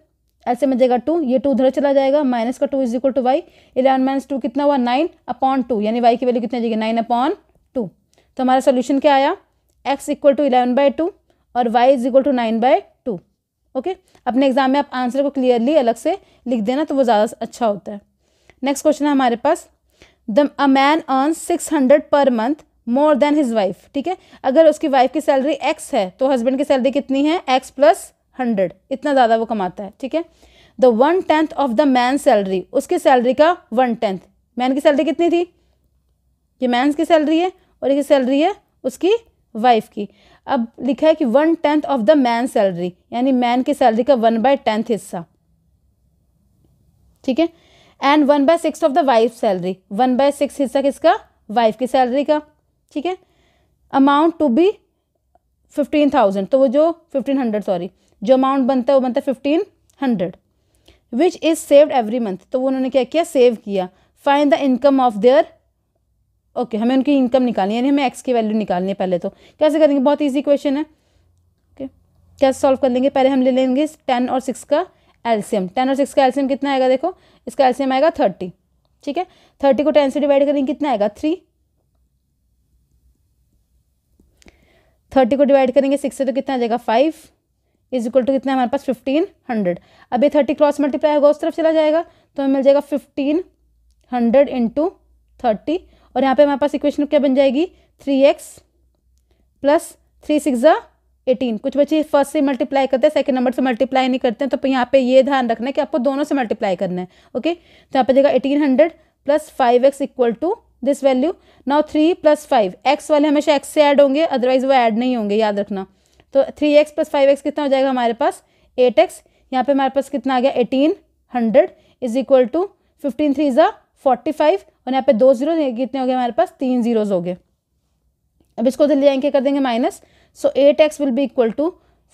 एलसीएम आ जाएगा 2, ये 2 उधर चला जाएगा, माइनस का 2 is equal to y. 11 minus 2 कितना हुआ 9/2, यानी y की वैल्यू कितनी आ जाएगी 9/2। तो हमारा सोल्यूशन क्या आया, x इक्वल टू 11/2 और y is equal to 9/2। Okay, अपने एग्जाम में आप आंसर को क्लियरली अलग से लिख देना तो वो ज़्यादा अच्छा होता है। नेक्स्ट क्वेश्चन है हमारे पास, a man earns 600 per month more than his wife, ठीक है। अगर उसकी वाइफ की सैलरी x है तो हस्बैंड की सैलरी कितनी है x प्लस 100, इतना ज़्यादा वो कमाता है, ठीक है। The 1/10 of the man salary, उसकी सैलरी का 1/10, मैन की सैलरी कितनी थी, ये मैन की सैलरी है और ये सैलरी है उसकी वाइफ की। अब लिखा है कि 1/10 ऑफ द मैन सैलरी, यानी मैन की सैलरी का 1/10 हिस्सा, ठीक है। And 1/6 of the wife salary, 1/6 हिस्सा किसका, वाइफ की सैलरी का, ठीक है। अमाउंट टू बी 15,000, तो वो जो 1500 सॉरी, जो अमाउंट बनता है वो बनता है 1500, which is saved every month, तो वो उन्होंने क्या किया, सेव किया। Find the income of their, okay, हमें उनकी इनकम निकालनी है, यानी हमें एक्स की वैल्यू निकालनी है। पहले तो कैसे करेंगे, बहुत ईजी क्वेश्चन है। ओके, कैसे सॉल्व कर लेंगे, पहले हम ले लेंगे 10 और 6 का एलसीएम। 10 और 6 का एलसीएम कितना आएगा, देखो इसका एलसीएम आएगा 30, ठीक है। 30 को 10 से डिवाइड करेंगे कितना आएगा 3, 30 को डिवाइड करेंगे 6 से तो कितना आ जाएगा 5 इज इक्वल टू कितना हमारे पास 1500। अब ये 30 क्रॉस मल्टीप्लाई होगा उस तरफ चला जाएगा तो हमें मिल जाएगा 1500 इंटू 30 और यहाँ पे हमारे पास इक्वेशन क्या बन जाएगी 3x प्लस 3 6 18। कुछ बच्चे फर्स्ट से मल्टीप्लाई करते हैं सेकंड नंबर से मल्टीप्लाई नहीं करते हैं तो यहाँ पे ये ध्यान रखना है कि आपको दोनों से मल्टीप्लाई करना है। ओके तो यहाँ पे जाएगा 1800 plus 5x equal to this value. Now 3 plus 5 x वाले हमेशा x से ऐड होंगे अदरवाइज वो ऐड नहीं होंगे, याद रखना। तो 3x प्लस 5x कितना हो जाएगा हमारे पास 8x। यहाँ पे हमारे पास कितना आ गया 1800 इज इक्वल टू 15 3 45 और यहाँ पे 2 जीरो कितने हो गए हमारे पास 3 जीरोज हो गए। अब इसको ले आएंगे कर देंगे minus. So 8x will be equal to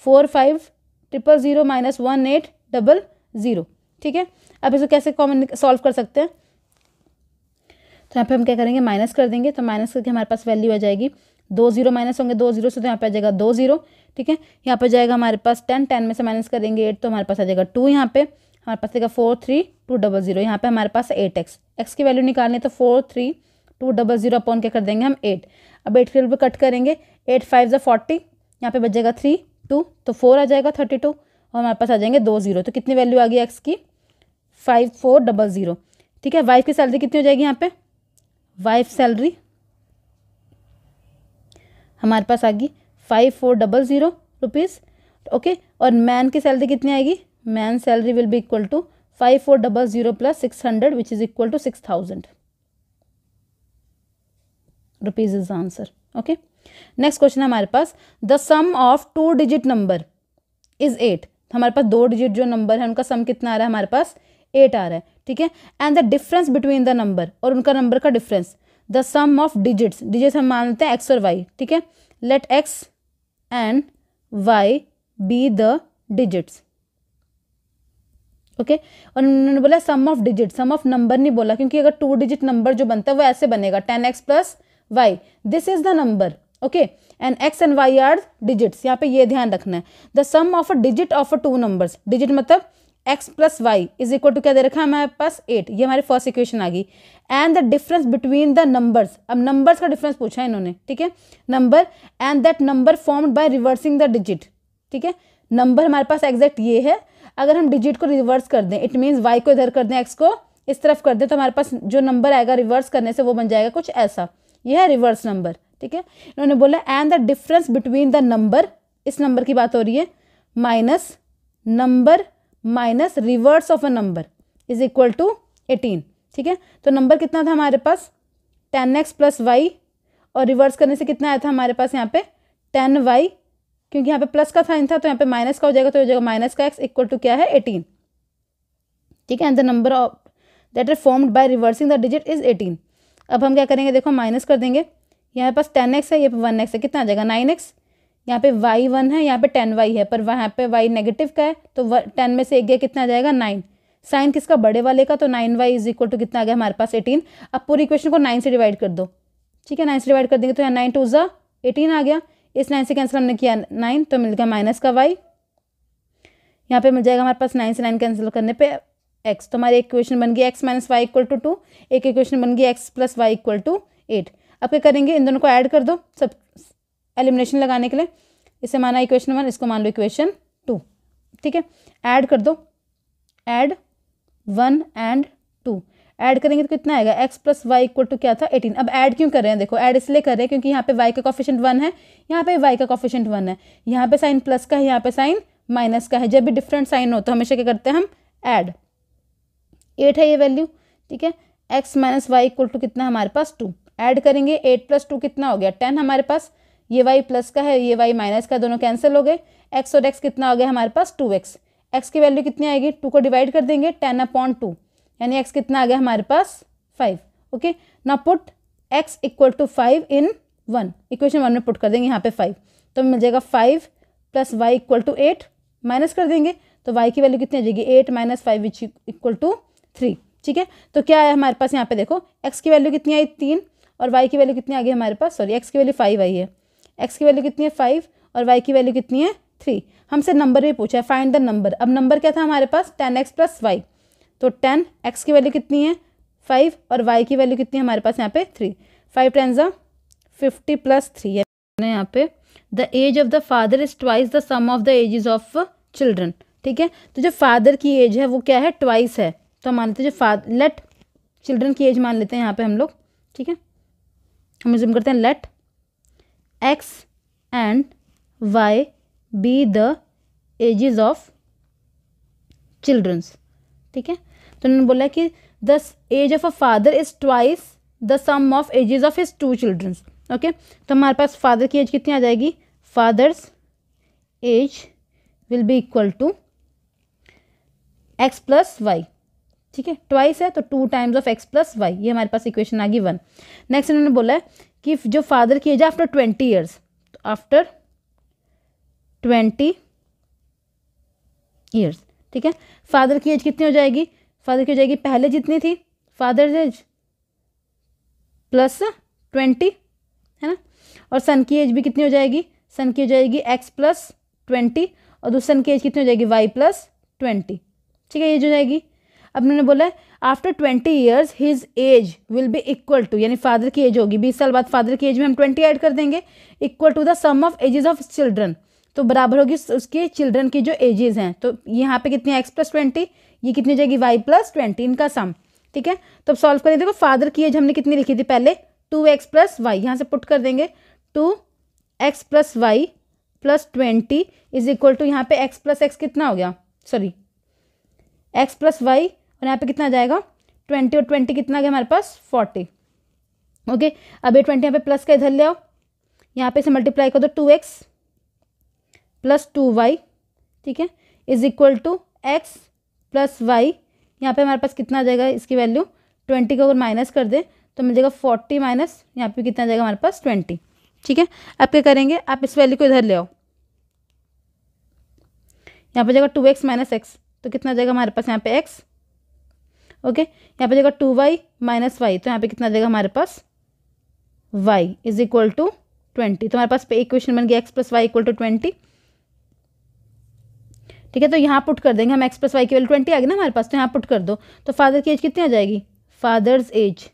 4500 minus 1800। ठीक है, अब इसको कैसे कॉमन सॉल्व कर सकते हैं तो यहाँ पे हम क्या करेंगे माइनस कर देंगे। तो माइनस करके हमारे पास वैल्यू आ जाएगी 2 जीरो माइनस होंगे 2 जीरो से तो यहाँ पे आ जाएगा 2 जीरो। ठीक है, यहाँ पे जाएगा हमारे पास 10 में से माइनस करेंगे 8 तो हमारे पास आ जाएगा 2। यहाँ पे हमारे पास आएगा 43200। यहाँ पे हमारे पास 8x x की वैल्यू निकालनी है तो 43200 अपॉन क्या कर देंगे हम 8। अब 8 के ऊपर कट करेंगे 8 5 40 यहाँ पे बच जाएगा 3 2 तो 4 आ जाएगा 32 और हमारे पास आ जाएंगे 2 जीरो। तो कितनी वैल्यू आ गई x की 5400। ठीक है, वाइफ की सैलरी कितनी हो जाएगी यहाँ पे वाइफ सैलरी हमारे पास आ गई 5400 रुपीज़। ओके, और मैन की सैलरी कितनी आएगी man salary will be equal to 5400 plus 600 which is equal to 6000 rupees is answer. Okay, next question है हमारे पास the sum of 2 digit number is 8। हमारे पास 2 डिजिट जो नंबर है उनका सम कितना आ रहा है हमारे पास 8 आ रहा है। ठीक है, and the difference between the number और उनका नंबर का difference the sum of digits हम मानते हैं x और y। ठीक है, let x and y be the digits. Okay, और उन्होंने बोला sum of digit, sum of number नहीं बोला क्योंकि अगर 2 डिजिट नंबर जो बनता है वो ऐसे बनेगा 10x plus y this is the number. Okay, and x and y are digits. यहाँ पे ये ध्यान रखना है the sum of a digit of a 2 numbers. Digit मतलब x plus y is equal to क्या दे रखा है हमारे पास 8। ये हमारी फर्स्ट इक्वेशन आ गई। And the difference between the numbers, अब नंबर्स का डिफरेंस पूछा है इन्होंने। ठीक है, number and that number formed by reversing the digit. ठीक है, नंबर हमारे पास एग्जैक्ट ये है, अगर हम डिजिट को रिवर्स कर दें इट मीन्स y को इधर कर दें x को इस तरफ कर दें तो हमारे पास जो नंबर आएगा रिवर्स करने से वो बन जाएगा कुछ ऐसा। ये है रिवर्स नंबर। ठीक है, इन्होंने बोला and the difference between the number, इस नंबर की बात हो रही है, minus number minus reverse of a number is equal to 18। ठीक है, तो नंबर कितना था हमारे पास 10x प्लस वाई और रिवर्स करने से कितना आया था हमारे पास यहाँ पे 10y, क्योंकि यहाँ पे प्लस का साइन था तो यहाँ पे माइनस का हो जाएगा तो हो जाएगा माइनस का x इक्वल टू क्या है 18। ठीक है, and the number of that are formed by reversing the digit is 18। अब हम क्या करेंगे देखो माइनस कर देंगे, यहाँ पास 10x है, ये पे 1x है, कितना आ जाएगा 9x। यहाँ पे y 1 है, यहाँ पे 10y है, पर वहाँ पे y नेगेटिव का है तो 10 में से एक गया कितना आ जाएगा 9। साइन किसका बड़े वाले का, तो 9y इज इक्वल टू कितना आ गया हमारे पास 18। अब पूरी इक्वेशन को 9 से डिवाइड कर दो। ठीक है, 9 से डिवाइड कर देंगे तो यहाँ 9 2 ज़ा 18 आ गया। इस 9 से कैंसिल हमने किया 9 तो मिल गया माइनस का y। यहाँ पे मिल जाएगा हमारे पास 9 से 9 कैंसिल करने पे x। तो हमारी एक इक्वेशन बन गई x minus y equal to 2, एक इक्वेशन बन गई x plus y equal to 8। अब क्या करेंगे, इन दोनों को ऐड कर दो सब एलिमिनेशन लगाने के लिए। इसे माना इक्वेशन 1, इसको मान लो इक्वेशन 2। ठीक है, ऐड कर दो, ऐड 1 एंड 2 ऐड करेंगे तो कितना आएगा x plus y equal to क्या था 18। अब ऐड क्यों कर रहे हैं, देखो ऐड इसलिए कर रहे हैं क्योंकि यहाँ पे y का कोफिशिएंट 1 है, यहाँ पे y का कोफिशिएंट 1 है, यहाँ पे साइन प्लस का है, यहाँ पे साइन माइनस का है। जब भी डिफरेंट साइन हो तो हमेशा क्या करते हैं हम ऐड। 8 है ये वैल्यू। ठीक है, x minus y equal to कितना हमारे पास 2। ऐड करेंगे 8 प्लस 2 कितना हो गया 10 हमारे पास। ये y प्लस का है, ये y माइनस का, दोनों कैंसिल हो गए। x और x कितना हो गया हमारे पास 2x। x की वैल्यू कितनी आएगी, 2 को डिवाइड कर देंगे 10/2 यानी x कितना आ गया हमारे पास 5। Okay, now put x equal to 5 in 1, equation 1 में पुट कर देंगे यहाँ पे 5 तो मिल जाएगा 5 plus y equal to 8। Minus कर देंगे तो y की वैल्यू कितनी आ जाएगी 8 माइनस 5 विच इक्वल टू 3। ठीक है, तो क्या है हमारे पास यहाँ पे देखो x की वैल्यू कितनी आई 3 और y की वैल्यू कितनी आ गई हमारे पास, सॉरी x की वैल्यू 5 आई है, x की वैल्यू कितनी है 5 और y की वैल्यू कितनी है 3। हमसे नंबर भी पूछा है, फाइंड द नंबर। अब नंबर क्या था हमारे पास 10x प्लस वाई, तो 10 x की वैल्यू कितनी है 5 और y की वैल्यू कितनी है हमारे पास यहाँ पे 3। 5 10 50 प्लस 3 है यहाँ पे the age of the father is twice the sum of the ages of children. ठीक है, तो जो फादर की एज है वो क्या है, ट्वाइस है। तो मान लेते हैं जो लेट चिल्ड्रन की एज मान लेते हैं यहाँ पे हम लोग। ठीक है, हम रिज्यूम करते हैं, let x and y be the ages of childrens. ठीक है, तो उन्होंने बोला कि the age of a father is twice the sum of ages of his two childrens. Okay, तो हमारे पास फादर की एज कितनी आ जाएगी, father's age will be equal to x plus y. ठीक है, ट्वाइस है तो 2 times of x plus y, ये हमारे पास इक्वेशन आ गई 1। नेक्स्ट इन्होंने बोला है कि जो फादर की एज है आफ्टर 20 ईयर्स, तो आफ्टर 20 ईयर्स। ठीक है, फादर की एज कितनी हो जाएगी, फादर की हो जाएगी पहले जितनी थी फादर्स एज प्लस 20, है ना, और सन की एज भी कितनी हो जाएगी, सन की हो जाएगी एक्स प्लस 20, और दूसरे सन की एज कितनी हो जाएगी, वाई प्लस 20। ठीक है, ये जो जाएगी। अब उन्होंने बोला है after 20 years his age will be equal to, यानी फादर की एज होगी 20 साल बाद, फादर की एज में हम 20 ऐड कर देंगे, equal to the sum of ages of children, तो बराबर होगी उसके चिल्ड्रन की जो एजेस हैं। तो यहाँ पे कितनी है, एक्स प्लस 20, ये कितनी हो जाएगी, वाई प्लस 20, इनका सम। ठीक है, तो अब सॉल्व करें, देखो फादर की एज हमने कितनी लिखी थी पहले, 2x प्लस वाई, यहाँ से पुट कर देंगे 2x plus y plus 20 is equal to, यहाँ पे x प्लस एक्स कितना हो गया, सॉरी x प्लस वाई, और यहाँ पे कितना आ जाएगा 20, और 20 कितना आ गया हमारे पास 40। ओके, अब ये 20 यहाँ पे प्लस का इधर ले आओ, यहाँ पे से मल्टीप्लाई कर दो 2x प्लस 2y। ठीक है, is equal to x plus y, यहाँ पे हमारे पास कितना आ जाएगा, इसकी वैल्यू 20 को अगर माइनस कर दे तो मिल जाएगा 40 माइनस यहाँ पे कितना आ जाएगा हमारे पास 20। ठीक है, अब क्या करेंगे, आप इस वैल्यू को इधर ले आओ, यहाँ पे जाएगा 2x माइनस एक्स, तो कितना आ जाएगा हमारे पास यहाँ पे x। ओके, यहाँ पे जाएगा 2y माइनस वाई, तो यहाँ पे कितना आ जाएगा हमारे पास y इज इक्वल टू 20। तो हमारे पास पे इक्वेशन बन गया x plus y equal to 20। ठीक है, तो यहाँ पुट कर देंगे हम, x प्लस वाई की वैल्यू 20 आ गई ना हमारे पास, तो यहाँ पुट कर दो, तो फादर की एज कितनी आ जाएगी, फादर्स एज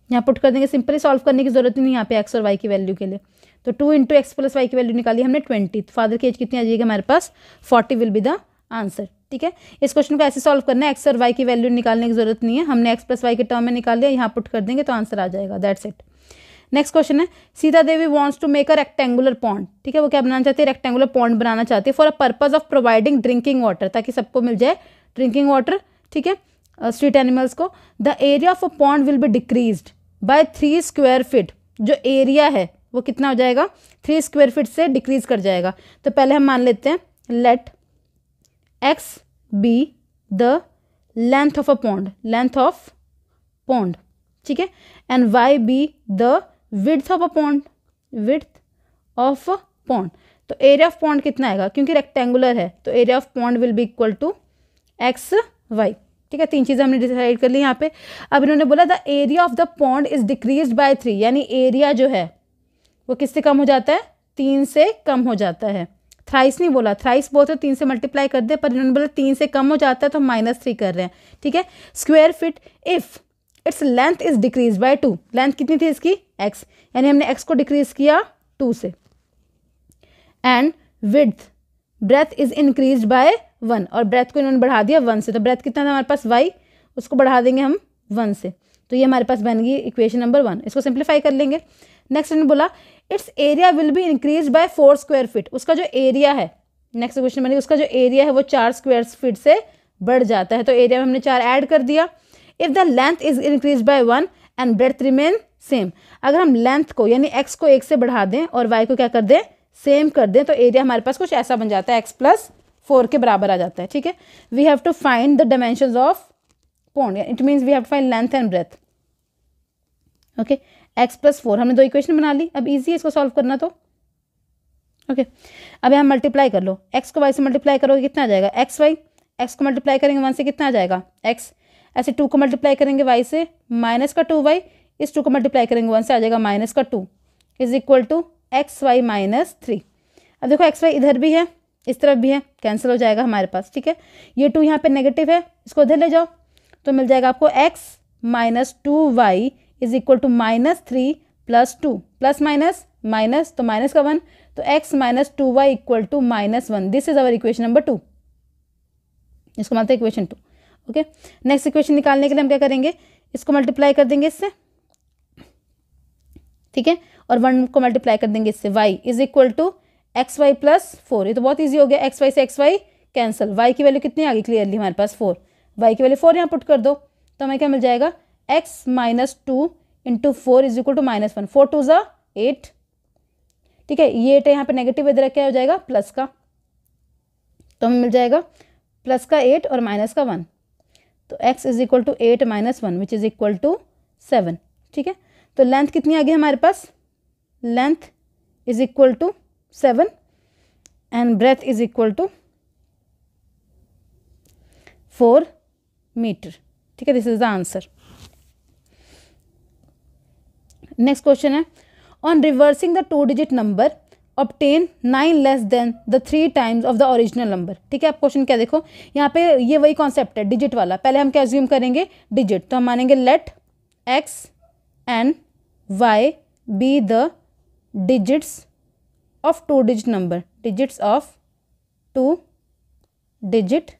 यहाँ पुट कर देंगे, सिंपली सॉल्व करने की जरूरत ही नहीं यहाँ पे x और y की वैल्यू के लिए। तो 2 इंटू एक्स प्लस वाई की वैल्यू निकाली हमने 20, तो फादर की एज कितनी आ जाएगी हमारे पास 40 विल बी द आंसर। ठीक है, इस क्वेश्चन को ऐसे सॉल्व करना है, एक्स और वाई की वैल्यू निकालने की जरूरत नहीं है, हमने एक्स प्लस वाई के टर्म में निकाल लिया, यहाँ पुट कर देंगे तो आंसर आ जाएगा, दैट्स इट। नेक्स्ट क्वेश्चन है, Sita Devi wants to make a rectangular pond. ठीक है, वो क्या बनाना चाहती है, रेक्टेंगुलर पॉन्ड बनाना चाहती है for a purpose of providing drinking water, ताकि सबको मिल जाए ड्रिंकिंग वाटर। ठीक है, स्ट्रीट एनिमल्स को। The area of a pond will B decreased bye 3 square feet, जो एरिया है वो कितना हो जाएगा, 3 स्क्वायर फीट से डिक्रीज कर जाएगा। तो पहले हम मान लेते हैं let x be the length of a pond, length of pond. ठीक है, and y be the width of a pond, width of pond. तो एरिया ऑफ पॉन्ड कितना आएगा, क्योंकि रेक्टेंगुलर है तो area of pond will be equal to x y. ठीक है, 3 चीज़ें हमने डिसाइड कर ली यहाँ पे। अब इन्होंने बोला the area of the pond is decreased bye 3, यानी एरिया जो है वो किससे कम हो जाता है, 3 से कम हो जाता है। थ्राइस नहीं बोला, थ्राइस बोलते तो 3 से मल्टीप्लाई कर दे, पर इन्होंने बोला 3 से कम हो जाता है तो -3 कर रहे हैं। ठीक है, square feet if its length is decrease by 2, length कितनी थी इसकी x, यानी हमने x को डिक्रीज किया 2 से, and width breadth is increase by 1, और ब्रेथ को इन्होंने बढ़ा दिया 1 से, तो ब्रेथ कितना था हमारे पास y, उसको बढ़ा देंगे हम 1 से, तो ये हमारे पास बन गई इक्वेशन नंबर 1। इसको सिंप्लीफाई कर लेंगे। नेक्स्ट इन्होंने बोला it's area will be increase by 4 square feet, उसका जो एरिया है, नेक्स्ट क्वेश्चन बनेगी उसका जो एरिया है वो 4 स्क्वायर फीट से बढ़ जाता है, तो एरिया में हमने 4 ऐड कर दिया। If the length is increase by 1 and breadth remain same, अगर हम लेंथ को यानी x को 1 से बढ़ा दें और y को क्या कर दें, सेम कर दें, तो एरिया हमारे पास कुछ ऐसा बन जाता है, x प्लस 4 के बराबर आ जाता है। ठीक है, we have to find the dimensions of pond, it means we have to find length and breadth. Okay, x plus 4 हमने 2 इक्वेशन बना ली, अब ईजी है इसको सॉल्व करना तो। ओके, अब यहाँ मल्टीप्लाई कर लो, x को y से मल्टीप्लाई करोगे कितना आ जाएगा एक्स वाई, x को मल्टीप्लाई करेंगे 1 से कितना आ जाएगा x, ऐसे 2 को मल्टीप्लाई करेंगे y से माइनस का 2y, इस 2 को मल्टीप्लाई करेंगे 1 से आ जाएगा माइनस का 2 is equal to x y minus 3। अब देखो एक्स वाई इधर भी है इस तरफ भी है, कैंसिल हो जाएगा हमारे पास। ठीक है, ये 2 यहाँ पे नेगेटिव है, इसको इधर ले जाओ तो मिल जाएगा आपको x minus 2y is equal to -3 plus 2, plus minus minus, तो माइनस का 1, तो x minus 2y equal to -1। This is our equation number 2, इसको मानते हैं इक्वेशन 2। ओके, नेक्स्ट इक्वेशन निकालने के लिए हम क्या करेंगे, इसको मल्टीप्लाई कर देंगे इससे, ठीक है, और 1 को मल्टीप्लाई कर देंगे इससे। y is equal to x y plus 4, ये तो बहुत ईजी हो गया, एक्स वाई से एक्स वाई कैंसिल, y की वैल्यू कितनी आ गई क्लियरली हमारे पास 4, y की वैल्यू 4 यहाँ पुट कर दो, तो हमें क्या मिल जाएगा, x minus 2 into 4 is equal to -1, 4 2 ज़ा 8, ठीक है, ये 8 यहाँ पे नेगेटिव इधर क्या हो जाएगा प्लस का, तो हमें मिल जाएगा प्लस का 8 और माइनस का 1, तो x is equal to 8 minus 1 which is equal to 7, ठीक है। तो लेंथ कितनी आ गई हमारे पास, length is equal to 7 and breadth is equal to 4 metre, ठीक है, this is the answer. Next question है, on reversing the 2 digit number obtain 9 less than the 3 times of the original number, ठीक है। आप क्वेश्चन क्या देखो, यहाँ पे ये वही कॉन्सेप्ट है डिजिट वाला, पहले हम क्या अज्यूम करेंगे डिजिट, तो हम मानेंगे let x and y be the digits of 2 digit number, digits of 2 digit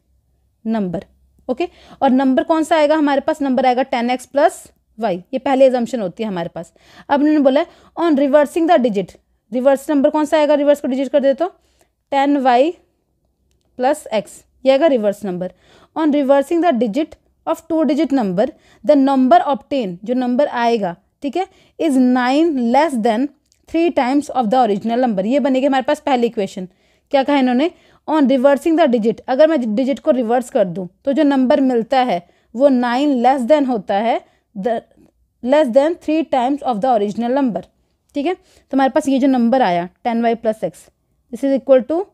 number, okay. और नंबर कौन सा आएगा हमारे पास, नंबर आएगा 10x प्लस y, ये पहले एजम्पशन होती है हमारे पास। अब उन्होंने बोला है on reversing the digit, reverse number कौन सा आएगा, रिवर्स को डिजिट कर दे तो 10y प्लस x, ये आएगा reverse number. On reversing the digit of 2 digit number the number obtain, जो नंबर आएगा, ठीक है, is 9 less then 3 times of the original number, ये बनेगी हमारे पास पहली इक्वेशन। क्या कहा इन्होंने, ऑन रिवर्सिंग द डिजिट, अगर मैं डिजिट को रिवर्स कर दूं तो जो नंबर मिलता है वो 9 लेस देन होता है less than 3 times of the original number, ठीक है। तो हमारे पास ये जो नंबर आया 10y plus x, this is equal to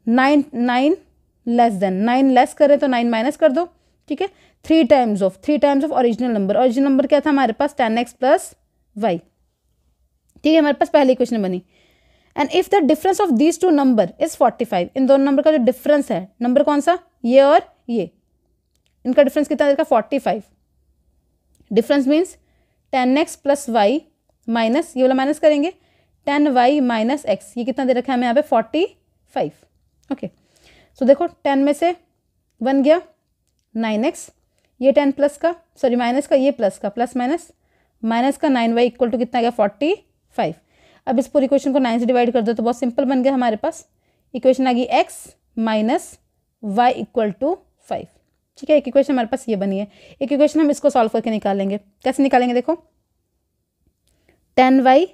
9 less than, 9 less करें तो 9 माइनस कर दो, ठीक है, 3 times of original number, original number क्या था हमारे पास 10x प्लस y, ठीक है, हमारे पास पहली इक्वेशन बनी। And if the difference of these 2 number is 45, इन दोनों नंबर का जो डिफरेंस है, नंबर कौन सा, ये और ये, इनका डिफरेंस कितना देखा 45, difference means 10x plus y minus, ये वाला माइनस करेंगे 10y माइनस x, ये कितना दे रखा है हमें यहाँ पे 45, ओके। सो देखो 10 में से 1 गया 9x, ये 10 प्लस का सॉरी माइनस का, ये प्लस का, प्लस माइनस का 9y इक्वल टू कितना गया 45। अब इस पूरी इक्वेशन को 9 से डिवाइड कर दो तो बहुत सिंपल बन गया हमारे पास, इक्वेशन आ गई x minus y equal to 5, ठीक है। एक इक्वेशन हमारे पास ये बनी है, एक इक्वेशन हम इसको सॉल्व करके निकालेंगे, कैसे निकालेंगे देखो, 10y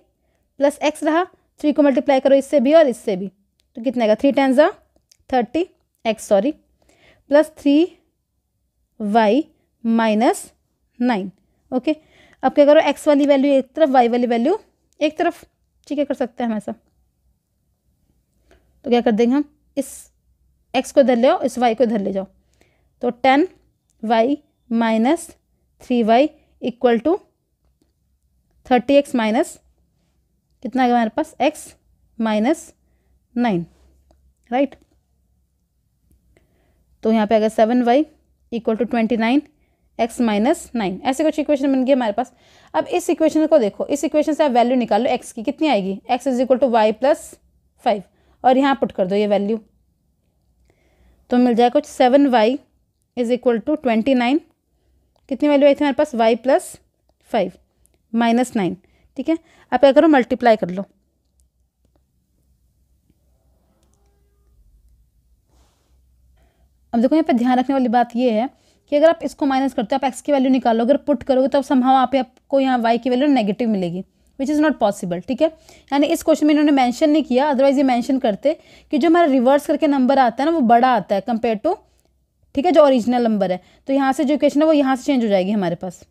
प्लस x रहा, 3 को मल्टीप्लाई करो इससे भी और इससे भी, तो कितना आएगा 3 10 30 x sorry plus 3y minus 9, okay. अब क्या करो, x वाली वैल्यू एक तरफ, y वाली वैल्यू एक तरफ, ठीक है, कर सकते हैं हम ऐसा। तो क्या कर देंगे हम, इस x को इधर ले आओ, इस y को इधर ले जाओ, तो 10y minus 3y equal to 30x minus कितना आएगा हमारे पास x माइनस 9, राइट। तो यहाँ पे आएगा 7y equal to 29 x minus 9, ऐसे कुछ इक्वेशन बन गई हमारे पास। अब इस इक्वेशन को देखो, इस इक्वेशन से आप वैल्यू निकालो x की, कितनी आएगी, x is equal to y plus 5, और यहाँ पुट कर दो ये वैल्यू, तो मिल जाएगा कुछ 7y इज इक्वल टू 29, कितनी वैल्यू आई थी हमारे पास y प्लस 5 माइनस 9, ठीक है। आप क्या करो, मल्टीप्लाई कर लो, अब देखो यहाँ पे ध्यान रखने वाली बात ये है कि अगर आप इसको माइनस करते हो, आप x की वैल्यू निकालो, अगर पुट करोगे तो समहाउ आपको यहाँ y की वैल्यू नेगेटिव मिलेगी, विच इज़ नॉट पॉसिबल, ठीक है। यानी इस क्वेश्चन में इन्होंने मेंशन नहीं किया, अदरवाइज ये मेंशन करते कि जो हमारा रिवर्स करके नंबर आता है ना वो बड़ा आता है कंपेयर टू, ठीक है, जो ओरिजिनल नंबर है, तो यहाँ से जो इक्वेशन है वो यहाँ से चेंज हो जाएगी हमारे पास,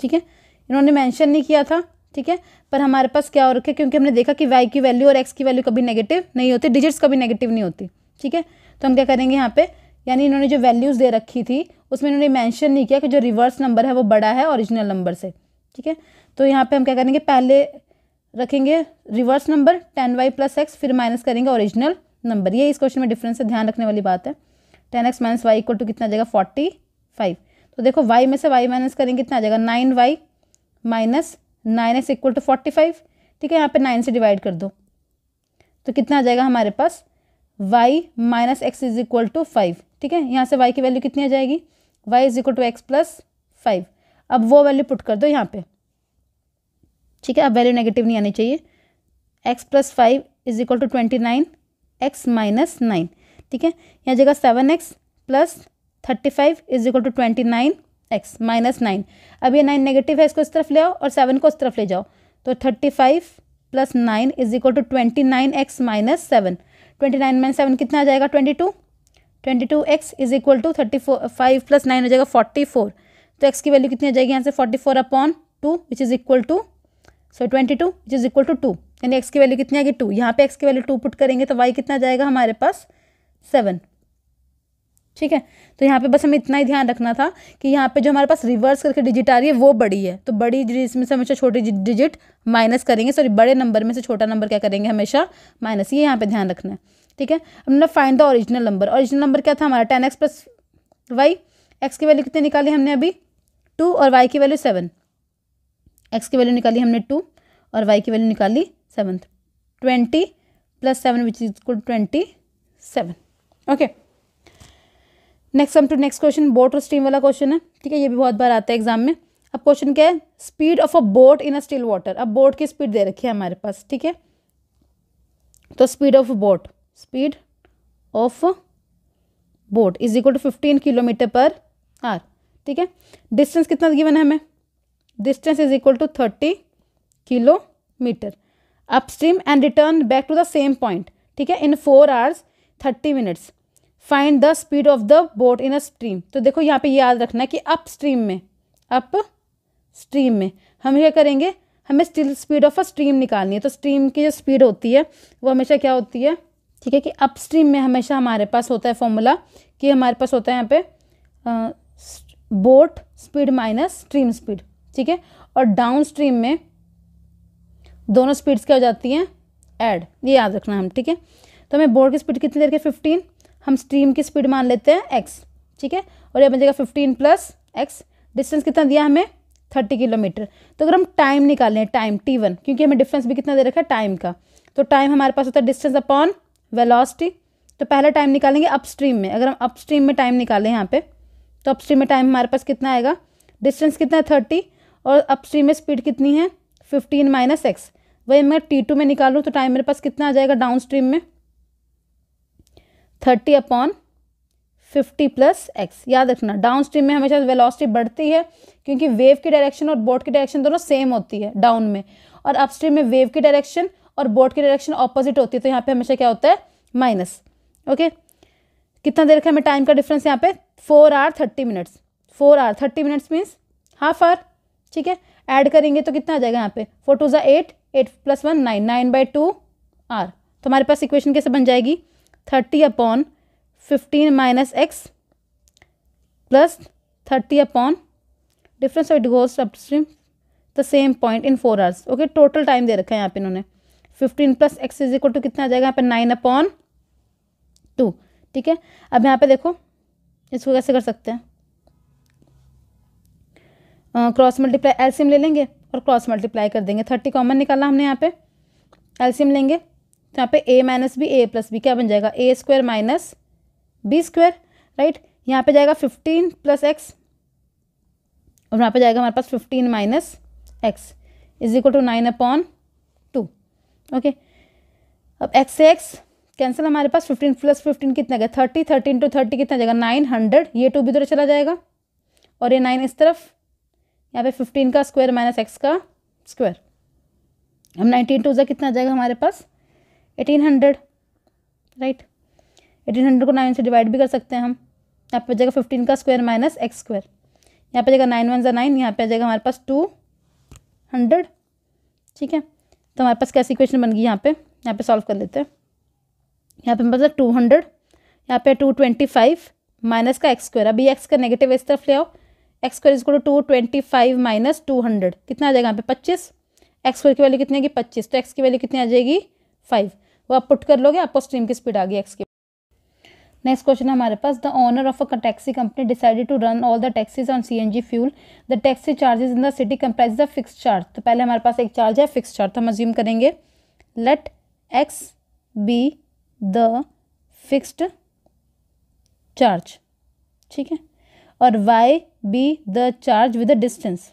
ठीक है। इन्होंने मेंशन नहीं किया था, ठीक है, पर हमारे पास क्या हो रखा है, क्योंकि हमने देखा कि y की वैल्यू और x की वैल्यू कभी नेगेटिव नहीं होती, डिजिट्स कभी नेगेटिव नहीं होती, ठीक है। तो हम क्या करेंगे यहाँ पे, यानी इन्होंने जो वैल्यूज़ दे रखी थी उसमें इन्होंने मेंशन नहीं किया कि जो रिवर्स नंबर है वो बड़ा है ओरिजिनल नंबर से, ठीक है। तो यहाँ पे हम क्या करेंगे, पहले रखेंगे reverse number 10y plus x, फिर माइनस करेंगे ओरिजिनल नंबर, ये इस क्वेश्चन में डिफरेंस है, ध्यान रखने वाली बात है। 10x minus y equal to कितना आ जाएगा 45, तो देखो y में से y माइनस करेंगे कितना आ जाएगा 9y minus 9x equal to 45, ठीक है। यहाँ पे 9 से डिवाइड कर दो तो कितना आ जाएगा हमारे पास y minus x is equal to 5, ठीक है। यहाँ से y की वैल्यू कितनी आ जाएगी, y is equal to x plus 5। अब वो वैल्यू पुट कर दो यहाँ पे, ठीक है। अब वैल्यू नेगेटिव नहीं आनी चाहिए। x plus 5 is equal to 29 x minus 9, ठीक है। यहाँ जगह 7x plus 35 is equal to 29 x minus 9। अब ये 9 नेगेटिव है, इसको इस तरफ ले आओ और 7 को इस तरफ ले जाओ तो 35 plus 9 is equal to 29 x minus 7। 29 minus 7 कितना आ जाएगा 22। 22x is equal to 35 plus 9 हो जाएगा 44। तो x की वैल्यू कितनी आ जाएगी यहाँ से 44 upon 2 which is equal to 22 which is equal to 2, यानी x की वैल्यू कितनी आएगी 2। यहाँ पे x की वैल्यू 2 पुट करेंगे तो y कितना जाएगा हमारे पास 7, ठीक है। तो यहाँ पे बस हमें इतना ही ध्यान रखना था कि यहाँ पे जो हमारे पास रिवर्स करके डिजिट आ रही है वो बड़ी है, तो बड़ी डिजिट में से हमेशा छोटी डिजिट माइनस करेंगे, सॉरी बड़े नंबर में से छोटा नंबर क्या करेंगे हमेशा माइनस, ये यहाँ पे ध्यान रखना है, ठीक है। हमने find the original number, original number क्या था हमारा 10x प्लस वाई। एक्स की वैल्यू कितनी निकाली हमने अभी 2 और y की वैल्यू 7। एक्स की वैल्यू निकाली हमने 2 और y की वैल्यू निकाली 7। 20 plus 7 which is equal 27, okay. Next हम टू नेक्स्ट क्वेश्चन, बोट और स्ट्रीम वाला क्वेश्चन है, ठीक है। ये भी बहुत बार आता है एग्जाम में। अब क्वेश्चन क्या है, speed of a boat in a still water. अब बोट की स्पीड दे रखी है हमारे पास, ठीक है। तो speed of boat is equal to 15 kilometre per hour, ठीक है। डिस्टेंस कितना गिवन है हमें, distance is equal to 30 kilometre upstream and return back to the same point, ठीक है, in 4 hours 30 minutes। Find the speed of the boat in a stream. तो देखो यहाँ पे याद रखना है कि अप स्ट्रीम में हम क्या करेंगे, हमें still speed of a stream निकालनी है। तो स्ट्रीम की जो स्पीड होती है वो हमेशा क्या होती है, ठीक है, कि अप स्ट्रीम में हमेशा हमारे पास होता है फॉर्मूला कि हमारे पास होता है यहाँ पे boat speed minus stream speed, ठीक है। और डाउन स्ट्रीम में दोनों स्पीड्स क्या हो जाती हैं ऐड, ये याद रखना हम, ठीक है। तो हमें बोट की स्पीड कितनी देर के 15, हम स्ट्रीम की स्पीड मान लेते हैं x, ठीक है। और ये बन जाएगा 15 प्लस x। डिस्टेंस कितना दिया हमें 30 किलोमीटर। तो अगर हम टाइम निकालें, टाइम t1, क्योंकि हमें डिफरेंस भी कितना दे रखा है टाइम का, तो टाइम हमारे पास होता है डिस्टेंस अपॉन वेलोसिटी। तो पहला टाइम निकालेंगे अपस्ट्रीम में। अगर हम अपस्ट्रीम में टाइम निकालें यहाँ पे तो अपस्ट्रीम में टाइम हमारे पास कितना आएगा, डिस्टेंस कितना है 30 और अपस्ट्रीम में स्पीड कितनी है 15 माइनस एक्स। वही मैं t2 में निकालूँ तो टाइम मेरे पास कितना आ जाएगा डाउन स्ट्रीम में 30 अपॉन 50 प्लस एक्स। याद रखना डाउन स्ट्रीम में हमेशा वेलोसिटी बढ़ती है क्योंकि वेव की डायरेक्शन और बोट की डायरेक्शन दोनों सेम होती है डाउन में, और अपस्ट्रीम में वेव की डायरेक्शन और बोट की डायरेक्शन ऑपोजिट होती है, तो यहाँ पे हमेशा क्या होता है माइनस। ओके, कितना देर का हमें टाइम का डिफरेंस यहाँ पे 4 hour 30 minutes। 4 hour 30 minutes means half hour, ठीक है। ऐड करेंगे तो कितना आ जाएगा यहाँ पे 4 2 ज़ा 8, 8 + 1 9, 9/2 आर। तो हमारे पास इक्वेशन कैसे बन जाएगी 30 upon 15 minus x plus 30 upon difference it goes upstream the same point in 4 hours। Okay, total time दे रखा है यहाँ पे इन्होंने 15 plus x is equal to कितना आ जाएगा यहाँ पे 9/2, ठीक है। अब यहाँ पे देखो इसको कैसे कर सकते हैं, क्रॉस मल्टीप्लाई एलसीएम ले लेंगे और क्रॉस मल्टीप्लाई कर देंगे। 30 कॉमन निकाला हमने, यहाँ पे एलसीएम लेंगे तो यहाँ पे a minus b a plus b क्या बन जाएगा a square minus b square, right. यहाँ पे जाएगा 15 प्लस एक्स और यहाँ पे जाएगा हमारे पास 15 minus x is equal to 9/2। Okay, अब x से x कैंसिल, हमारे पास 15 प्लस 15 कितना गया 30, 13 × 30 कितना जाएगा 900, ये 2 भी इधर चला जाएगा और ये 9 इस तरफ, यहाँ पे 15 का स्क्वायर माइनस एक्स का स्क्वायर। हम 19 2 कितना जाएगा हमारे पास 1800, राइट। 1800 को 9 से डिवाइड भी कर सकते हैं हम। यहाँ पे जाएगा 15 का स्क्वायर माइनस एक्स स्क्वायर, यहाँ पे जाएगा 9 1 ज़ा 9, यहाँ पे जाएगा हमारे पास 200, ठीक है। तो हमारे पास कैसी इक्वेशन बन गई यहाँ पे सॉल्व कर लेते हैं। यहाँ पे हमारे पास 200, यहाँ पे 225 माइनस का एक्स स्क्वायर। अभी एक्स का नेगेटिव इस तरफ ले आओ, x square is equal to 225 minus 200 कितना आ जाएगा यहाँ पे 25। एक्स स्क्वायर की वैल्यू कितनी आएगी 25, तो एक्स की वैल्यू कितनी आ जाएगी 5। वो आप पुट कर लोगे, आपको स्ट्रीम की स्पीड आ गई एक्स की। नेक्स्ट क्वेश्चन है हमारे पास, the owner of a taxi company decided to run all the taxis on CNG fuel. The taxi charges in the city comprise the fix charge. तो पहले हमारे पास एक चार्ज है फिक्स चार्ज, तो हम अज्यूम करेंगे let x be the fixed charge, ठीक है, और y be the charge with the distance.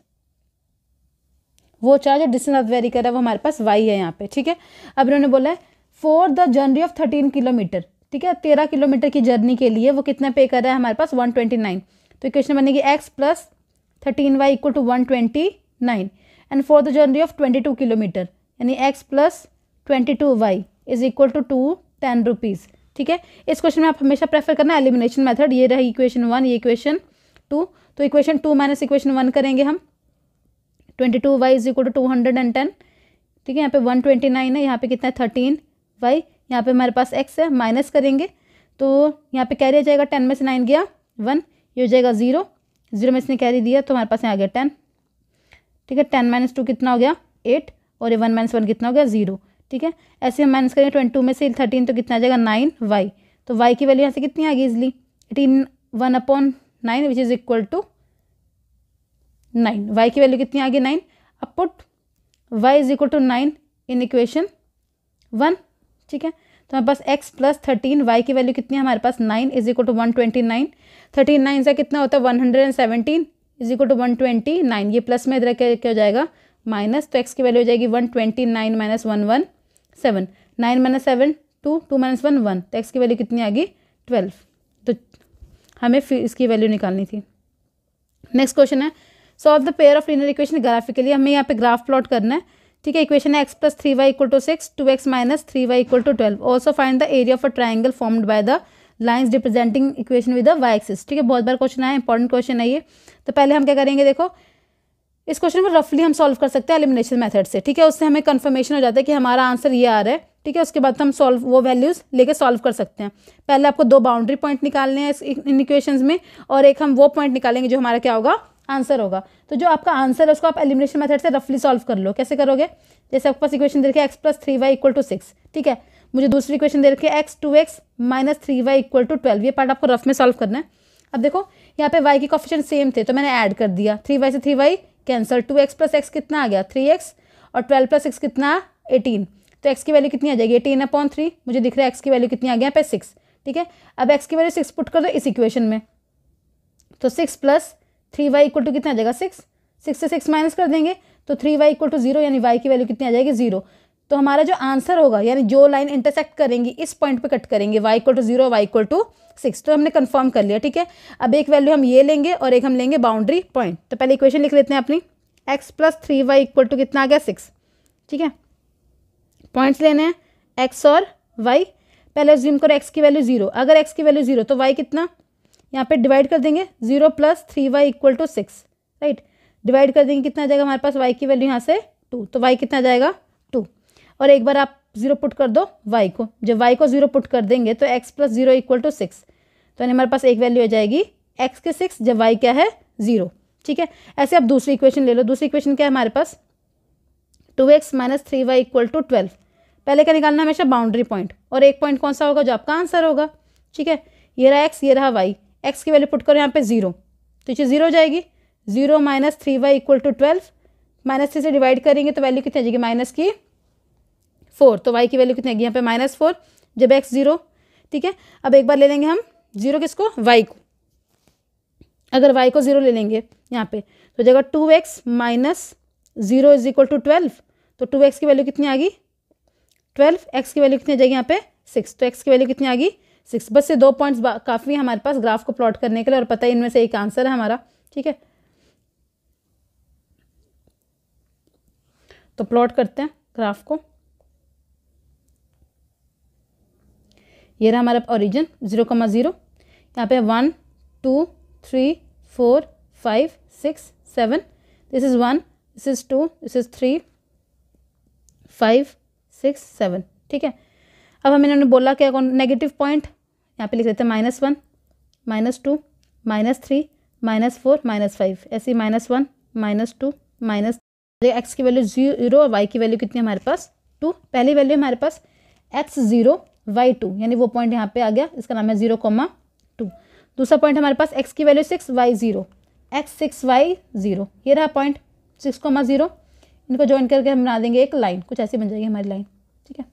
वो चार्ज और डिस्टेंस आप वेरी कर रहा है वो हमारे पास वाई है यहाँ पे, ठीक है। अब इन्होंने बोला है for the journey of 13 kilometre, ठीक है, 13 किलोमीटर की जर्नी के लिए वो कितना पे कर रहा है हमारे पास 129। तो इक्वेशन बनेगी x plus 13y equal to 129 and for the journey of 22 kilometre यानी x plus 22y is equal to 10 rupees, ठीक है। इस क्वेश्चन में आप हमेशा प्रेफर करना एलिमिनेशन मेथड। ये रही इक्वेशन 1, ये इक्वेशन 2, तो इक्वेशन 2 माइनस इक्वेशन 1 करेंगे हम। 22y इज इक्वल टू 210, ठीक है, यहाँ पे 129 है, यहाँ पे कितना है 13y, यहाँ पे हमारे पास x है, माइनस करेंगे तो यहाँ पे कैरी आ जाएगा, 10 में से 9 गया 1, ये हो जाएगा 0, 0 में इसने कैरी दिया तो हमारे पास यहाँ आ गया 10, ठीक है। 10 माइनस 2 कितना हो गया 8 और ये 1 माइनस 1 कितना हो गया 0, ठीक है। ऐसे हम माइनस करेंगे 22 में से 13 तो कितना आ जाएगा 9y, तो y की वैल्यू यहाँ से कितनी आ गई easily 18 1/9 which is equal to 9। y की वैल्यू कितनी आ गई 9। अब put y is equal to 9 in equation 1, ठीक है। तो हमारे पास x प्लस 13 y की वैल्यू कितनी है हमारे पास 9 इज इक्वल टू 129। 39 से कितना होता है 117 इज इक्वल टू 129, ये प्लस में इधर क्या हो जाएगा माइनस, तो x की वैल्यू हो जाएगी 129 माइनस 117, 9 माइनस 7 2, 2 माइनस 1 1, तो x की वैल्यू कितनी आ गई 12। तो हमें फिर इसकी वैल्यू निकालनी थी। नेक्स्ट क्वेश्चन है solve the pair of linear equation graphically. हमें यहाँ पे ग्राफ प्लॉट करना है, ठीक है। इक्वेशन है x plus 3y equal to 6, 2x minus 3y equal to 12। Also find the area of a triangle formed by the lines representing equation with the y axis, ठीक है। बहुत बार क्वेश्चन आया, इंपॉर्टेंट क्वेश्चन है ये। तो पहले हम क्या करेंगे, देखो इस क्वेश्चन को रफली हम सॉल्व कर सकते हैं एलिमिनेशन मेथड से, ठीक है। उससे हमें कंफर्मेशन हो जाता है कि हमारा आंसर ये आ रहा है, ठीक है। उसके बाद हम सॉल्व वो वैल्यूज लेके सॉल्व कर सकते हैं। पहले आपको 2 बाउंड्री पॉइंट निकालने हैं इन इक्वेशंस में और एक हम वो पॉइंट निकालेंगे जो हमारा क्या होगा आंसर होगा। तो जो आपका आंसर है उसको आप एलिमिनेशन मेथड से रफली सॉल्व कर लो। कैसे करोगे, जैसे आपके पास इक्वेशन दे रखी है x plus 3y equal to 6, ठीक है। मुझे दूसरी इक्वेशन दे रखी है x 2x minus 3y equal to 12। ये पार्ट आपको रफ में सॉल्व करना है। अब देखो यहाँ पे y के कोफिशिएंट सेम थे तो मैंने ऐड कर दिया, 3y से 3y cancel, 2x plus x कितना आ गया 3x और 12 प्लस 6 कितना 18, तो x की वैल्यू कितनी आ जाएगी 18/3। मुझे दिख रहा है x की वैल्यू कितनी आ गया यहाँ पे 6, ठीक है। अब x की वैल्यू 6 पुट कर दो इस इक्वेशन में, तो 6 प्लस 3y इक्वल टू कितना आ जाएगा 6, 6 से 6 माइनस कर देंगे तो 3y इक्वल टू 0 यानी y की वैल्यू कितनी आ जाएगी 0। तो हमारा जो आंसर होगा यानी जो लाइन इंटरसेक्ट करेंगी इस पॉइंट पे कट करेंगे y equal to 0 y equal to 6, तो हमने कंफर्म कर लिया, ठीक है। अब एक वैल्यू हम ये लेंगे और एक हम लेंगे बाउंड्री पॉइंट। तो पहले इक्वेशन लिख लेते हैं अपनी, x plus 3y equal to कितना आ गया 6, ठीक है। पॉइंट्स लेने हैं x और y। पहले अज्यूम करो x की वैल्यू 0, अगर x की वैल्यू 0 तो y कितना, यहाँ पे डिवाइड कर देंगे 0 plus 3y equal to 6, right. Divide कर देंगे कितना आ जाएगा हमारे पास y की वैल्यू यहाँ से 2, तो y कितना आ जाएगा 2। और एक बार आप 0 पुट कर दो y को, जब y को 0 पुट कर देंगे तो x प्लस 0 इक्वल टू 6, तो यानी हमारे पास एक वैल्यू आ जाएगी x के 6 जब y क्या है 0, ठीक है। ऐसे आप दूसरी इक्वेशन ले लो। दूसरी इक्वेशन क्या है हमारे पास 2x minus 3y equal to 12। पहले क्या निकालना हमेशा बाउंड्री पॉइंट, और एक पॉइंट कौन सा होगा जो आपका आंसर होगा, ठीक है। ये रहा x, ये रहा y। x की वैल्यू पुट करो यहाँ पे 0, तो ये 0 हो जाएगी। 0 minus 3y equal to 12, minus 3 से डिवाइड करेंगे तो वैल्यू कितनी आ जाएगी माइनस की 4, तो y की वैल्यू कितनी आएगी यहाँ पे -4 जब x 0, ठीक है। अब एक बार ले लेंगे हम 0 किसको y को, अगर y को 0 ले लेंगे यहाँ पे तो जगह 2x minus 0 is equal to 12, तो 2x की वैल्यू कितनी आ गई 12, x की वैल्यू कितनी आ जाएगी यहाँ पे 6, तो x की वैल्यू कितनी आ गई 6। बस ये 2 पॉइंट्स काफ़ी है हमारे पास ग्राफ को प्लॉट करने के लिए, और पता है इनमें से एक आंसर है हमारा, ठीक है। तो प्लॉट करते हैं ग्राफ को। ये रहा हमारा ओरिजिन 0,0, यहाँ पे 1 2 3 4 5 6 7, this is 1, this is 2, this is 3 5 6 7, ठीक है। अब हम इन्होंने बोला क्या कौन नेगेटिव पॉइंट, यहाँ पे लिख लेते हैं -1 -2 -3 -4 -5, ऐसे -1 -2 माइनस, एक्स की वैल्यू 0 और वाई की वैल्यू कितनी है हमारे पास 2। पहली वैल्यू हमारे पास x 0 y2, यानी वो पॉइंट यहाँ पे आ गया, इसका नाम है 0,2। दूसरा पॉइंट हमारे पास x की वैल्यू 6 y0, x 6 y0, ये रहा पॉइंट 6,0। इनको ज्वाइन करके हम बना देंगे एक लाइन, कुछ ऐसी बन जाएगी हमारी लाइन, ठीक है।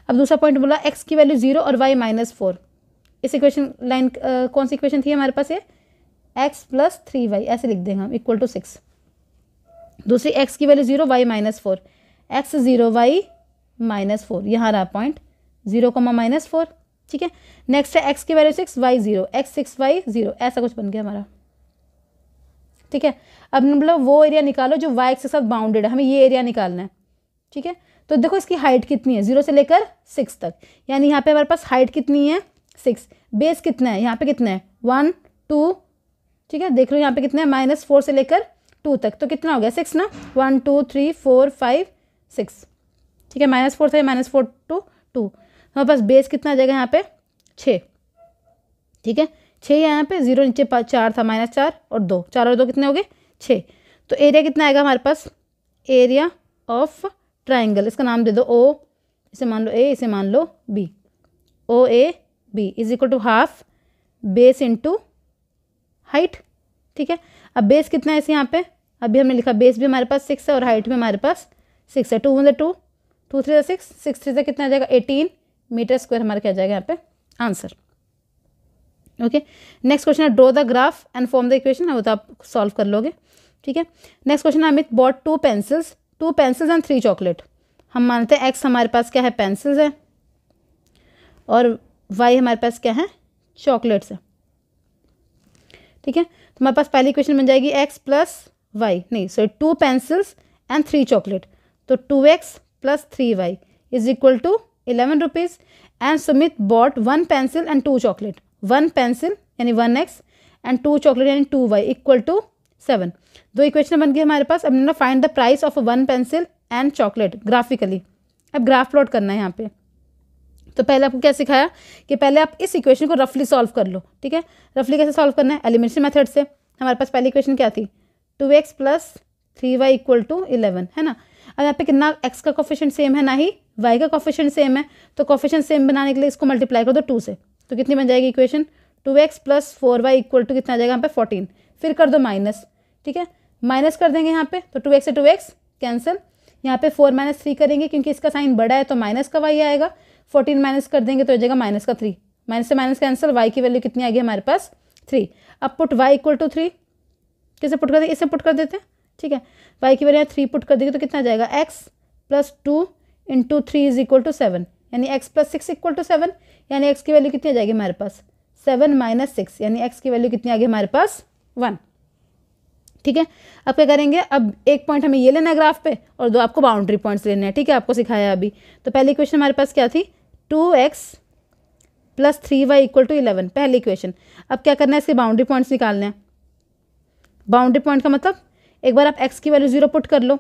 अब दूसरा पॉइंट बोला x की वैल्यू 0 और y -4। इस इक्वेशन लाइन कौन सी इक्वेशन थी हमारे पास, ये x + 3y, ऐसे लिख देंगे हम, इक्वल टू 6। दूसरी x की वैल्यू 0 y -4, x 0 y -4, यहाँ रहा पॉइंट 0, -4, ठीक है। नेक्स्ट है x की वैल्यू 6 y0, x 6 y0, ऐसा कुछ बन गया हमारा, ठीक है। अब मतलब वो एरिया निकालो जो y एक्सिस के साथ बाउंडेड है, हमें ये एरिया निकालना है, ठीक है। तो देखो इसकी हाइट कितनी है, 0 से लेकर 6 तक, यानी यहाँ पे हमारे पास हाइट कितनी है 6, बेस कितना है यहाँ पे, कितना है 1 2, ठीक है। देख लो यहाँ पे कितना है -4 से लेकर 2 तक, तो कितना हो गया 6 ना, 1 2 3 4 5 6, ठीक है। -4 से -4 to 2, हमारे पास बेस कितना आ जाएगा यहाँ पे 6, ठीक है। 6 यहाँ पे, 0 नीचे 4 था, -4 और 2, 4 और 2 कितने हो गए 6। तो एरिया कितना आएगा हमारे पास, एरिया ऑफ ट्राइंगल, इसका नाम दे दो O, इसे मान लो A, इसे मान लो B, OAB is equal to half base into height, ठीक है। अब बेस कितना है इसे यहाँ पे, अभी हमने लिखा बेस भी हमारे पास 6 है और हाइट भी हमारे पास 6 है, 2 1 2 2 3 6, 6 3 से कितना आ जाएगा 18 मीटर स्क्वायर हमारा क्या आ जाएगा यहाँ पे आंसर, ओके। नेक्स्ट क्वेश्चन है draw the graph and form the equation, वो तो आप सॉल्व कर लोगे, ठीक है। नेक्स्ट क्वेश्चन है Amit bought 2 pencils and 3 chocolate. हम मानते हैं x हमारे पास क्या है पेंसिल्स है और y हमारे पास क्या है चॉकलेट्स है, ठीक है। तो हमारे पास पहली इक्वेशन बन जाएगी x + y, नहीं सॉरी 2 पेंसिल्स एंड 3 चॉकलेट, तो 2x + 3y is equal to 11 rupees and Sumit bought 1 pencil and 2 chocolate, 1 pencil यानी 1x एंड 2 चॉकलेट यानी 2y इक्वल टू 7। दो इक्वेशन बन गई हमारे पास। अब हमने find the price of 1 pencil and chocolate graphically, अब ग्राफ प्लॉट करना है यहाँ पे। तो पहले आपको क्या सिखाया कि पहले आप इस इक्वेशन को रफली सॉल्व कर लो, ठीक है। रफली कैसे सॉल्व करना है, एलिमिनेशन मेथड से। हमारे पास पहली इक्वेशन क्या थी 2x + 3y इक्वल टू 11, है ना। अब यहाँ पे कितना x का कोफिशिएंट सेम है ना ही y का कोफिशिएंट सेम है, तो कोफिशिएंट सेम बनाने के लिए इसको मल्टीप्लाई कर दो 2 से, तो कितनी बन जाएगी equation 2x + 4y equal to कितना आ जाएगा यहाँ पे 14, फिर कर दो माइनस, ठीक है। माइनस कर देंगे यहाँ पे, तो 2x से 2x कैंसिल, यहाँ पे 4 - 3 करेंगे क्योंकि इसका साइन बड़ा है तो माइनस का y आएगा, 14 माइनस कर देंगे तो हो जाएगा -3, माइनस से माइनस कैंसिल, y की वैल्यू कितनी आ गई हमारे पास 3। अब पुट y इक्वल टू 3, कैसे पुट कर देंगे, इससे पुट कर देते हैं, ठीक है। y की वैल्यू 3 पुट कर देंगे तो कितना आ जाएगा x + 2 × 3 इज इक्वल टू 7, यानी x + 6 इक्वल टू 7, यानी x की वैल्यू कितनी आ जाएगी हमारे पास 7 - 6, यानी x की वैल्यू कितनी आ गई हमारे पास 1, ठीक है। अब क्या करेंगे, अब एक पॉइंट हमें ये लेना है ग्राफ पे और 2 आपको बाउंड्री पॉइंट्स लेने हैं, ठीक है। आपको सिखाया अभी। तो पहली इक्वेशन हमारे पास क्या थी 2x + 3y इक्वल टू 11, पहली इक्वेशन। अब क्या करना है, इसके बाउंड्री पॉइंट्स निकालने हैं। बाउंड्री पॉइंट का मतलब एक बार आप x की वैल्यू 0 पुट कर लो,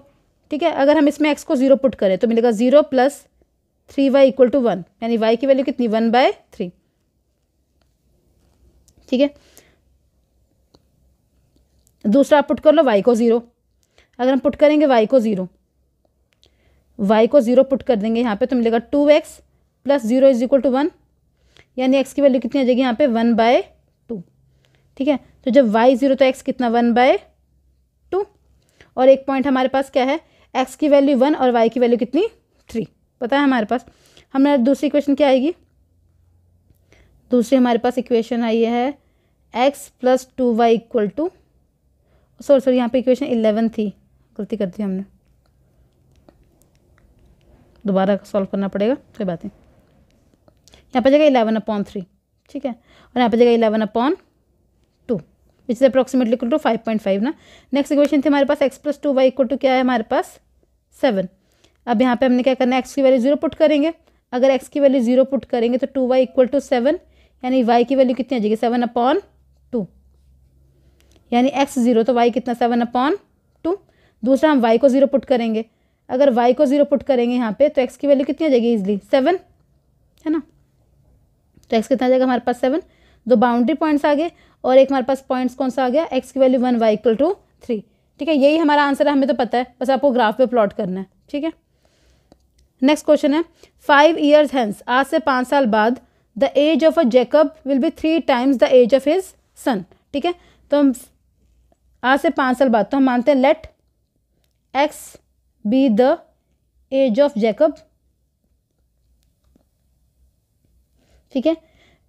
ठीक है। अगर हम इसमें x को 0 पुट करें तो मिलेगा 0 + 3y इक्वल टू 1, यानी y की वैल्यू कितनी 1/3, ठीक है। दूसरा आप पुट कर लो y को 0, अगर हम पुट करेंगे y को 0 पुट कर देंगे यहाँ पे तो मिलेगा 2x + 0 इज इक्वल टू 1, यानी x की वैल्यू कितनी आ जाएगी यहाँ पे 1/2, ठीक है। तो जब y 0 तो x कितना 1/2, और एक पॉइंट हमारे पास क्या है x की वैल्यू 1 और y की वैल्यू कितनी 3 पता है हमारे पास। हमारे दूसरी इक्वेशन क्या आएगी, दूसरी हमारे पास इक्वेशन आई है x + 2y equal to, sorry यहाँ पे इक्वेशन 11 थी, गलती कर दी हमने, दोबारा सॉल्व करना पड़ेगा, कोई बात नहीं। यहाँ पे जाएगा 11/3, ठीक है, और यहाँ पे जाएगा 11/2 which is approximately equal to 5.5 ना। नेक्स्ट इक्वेशन थी हमारे पास x + 2y इक्वल टू क्या है हमारे पास 7। अब यहाँ पे हमने क्या करना है, x की वैल्यू 0 पुट करेंगे। अगर x की वैल्यू 0 पुट करेंगे तो 2y इक्वल टू 7, यानी y की वैल्यू कितनी आ जाएगी 7/2, यानी x 0 तो y कितना 7/2। दूसरा हम y को 0 पुट करेंगे, अगर y को 0 पुट करेंगे यहाँ पे तो x की वैल्यू कितनी आ जाएगी इजली 7, है ना। तो x कितना आ जाएगा हमारे पास 7। दो बाउंड्री पॉइंट्स आ गए और एक हमारे पास पॉइंट्स कौन सा आ गया, x की वैल्यू 1 y इक्वल टू 3, ठीक है। यही हमारा आंसर है, हमें तो पता है, बस आपको ग्राफ पे प्लॉट करना है, ठीक है। नेक्स्ट क्वेश्चन है 5 years hence, आज से 5 साल बाद the age of a Jacob will be 3 times the age of his son. ठीक है, तो हम आज से 5 साल बाद, तो हम मानते हैं let x be the age of Jacob, ठीक है,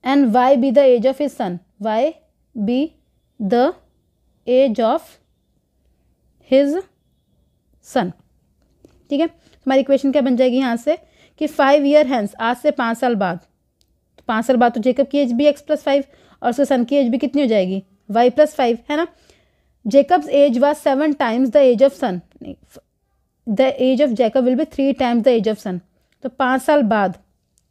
and y be the age of his son, y be the age of his son. ठीक है, हमारी इक्वेशन क्या बन जाएगी यहाँ से कि 5 year hence, आज से 5 साल बाद, तो 5 साल बाद तो जेकब की एज भी x+5 और उसके सन की एज भी कितनी हो जाएगी y+5, है ना। Jacob's age was 7 times the age of son, the age of Jacob will be 3 times the age of son. तो 5 साल बाद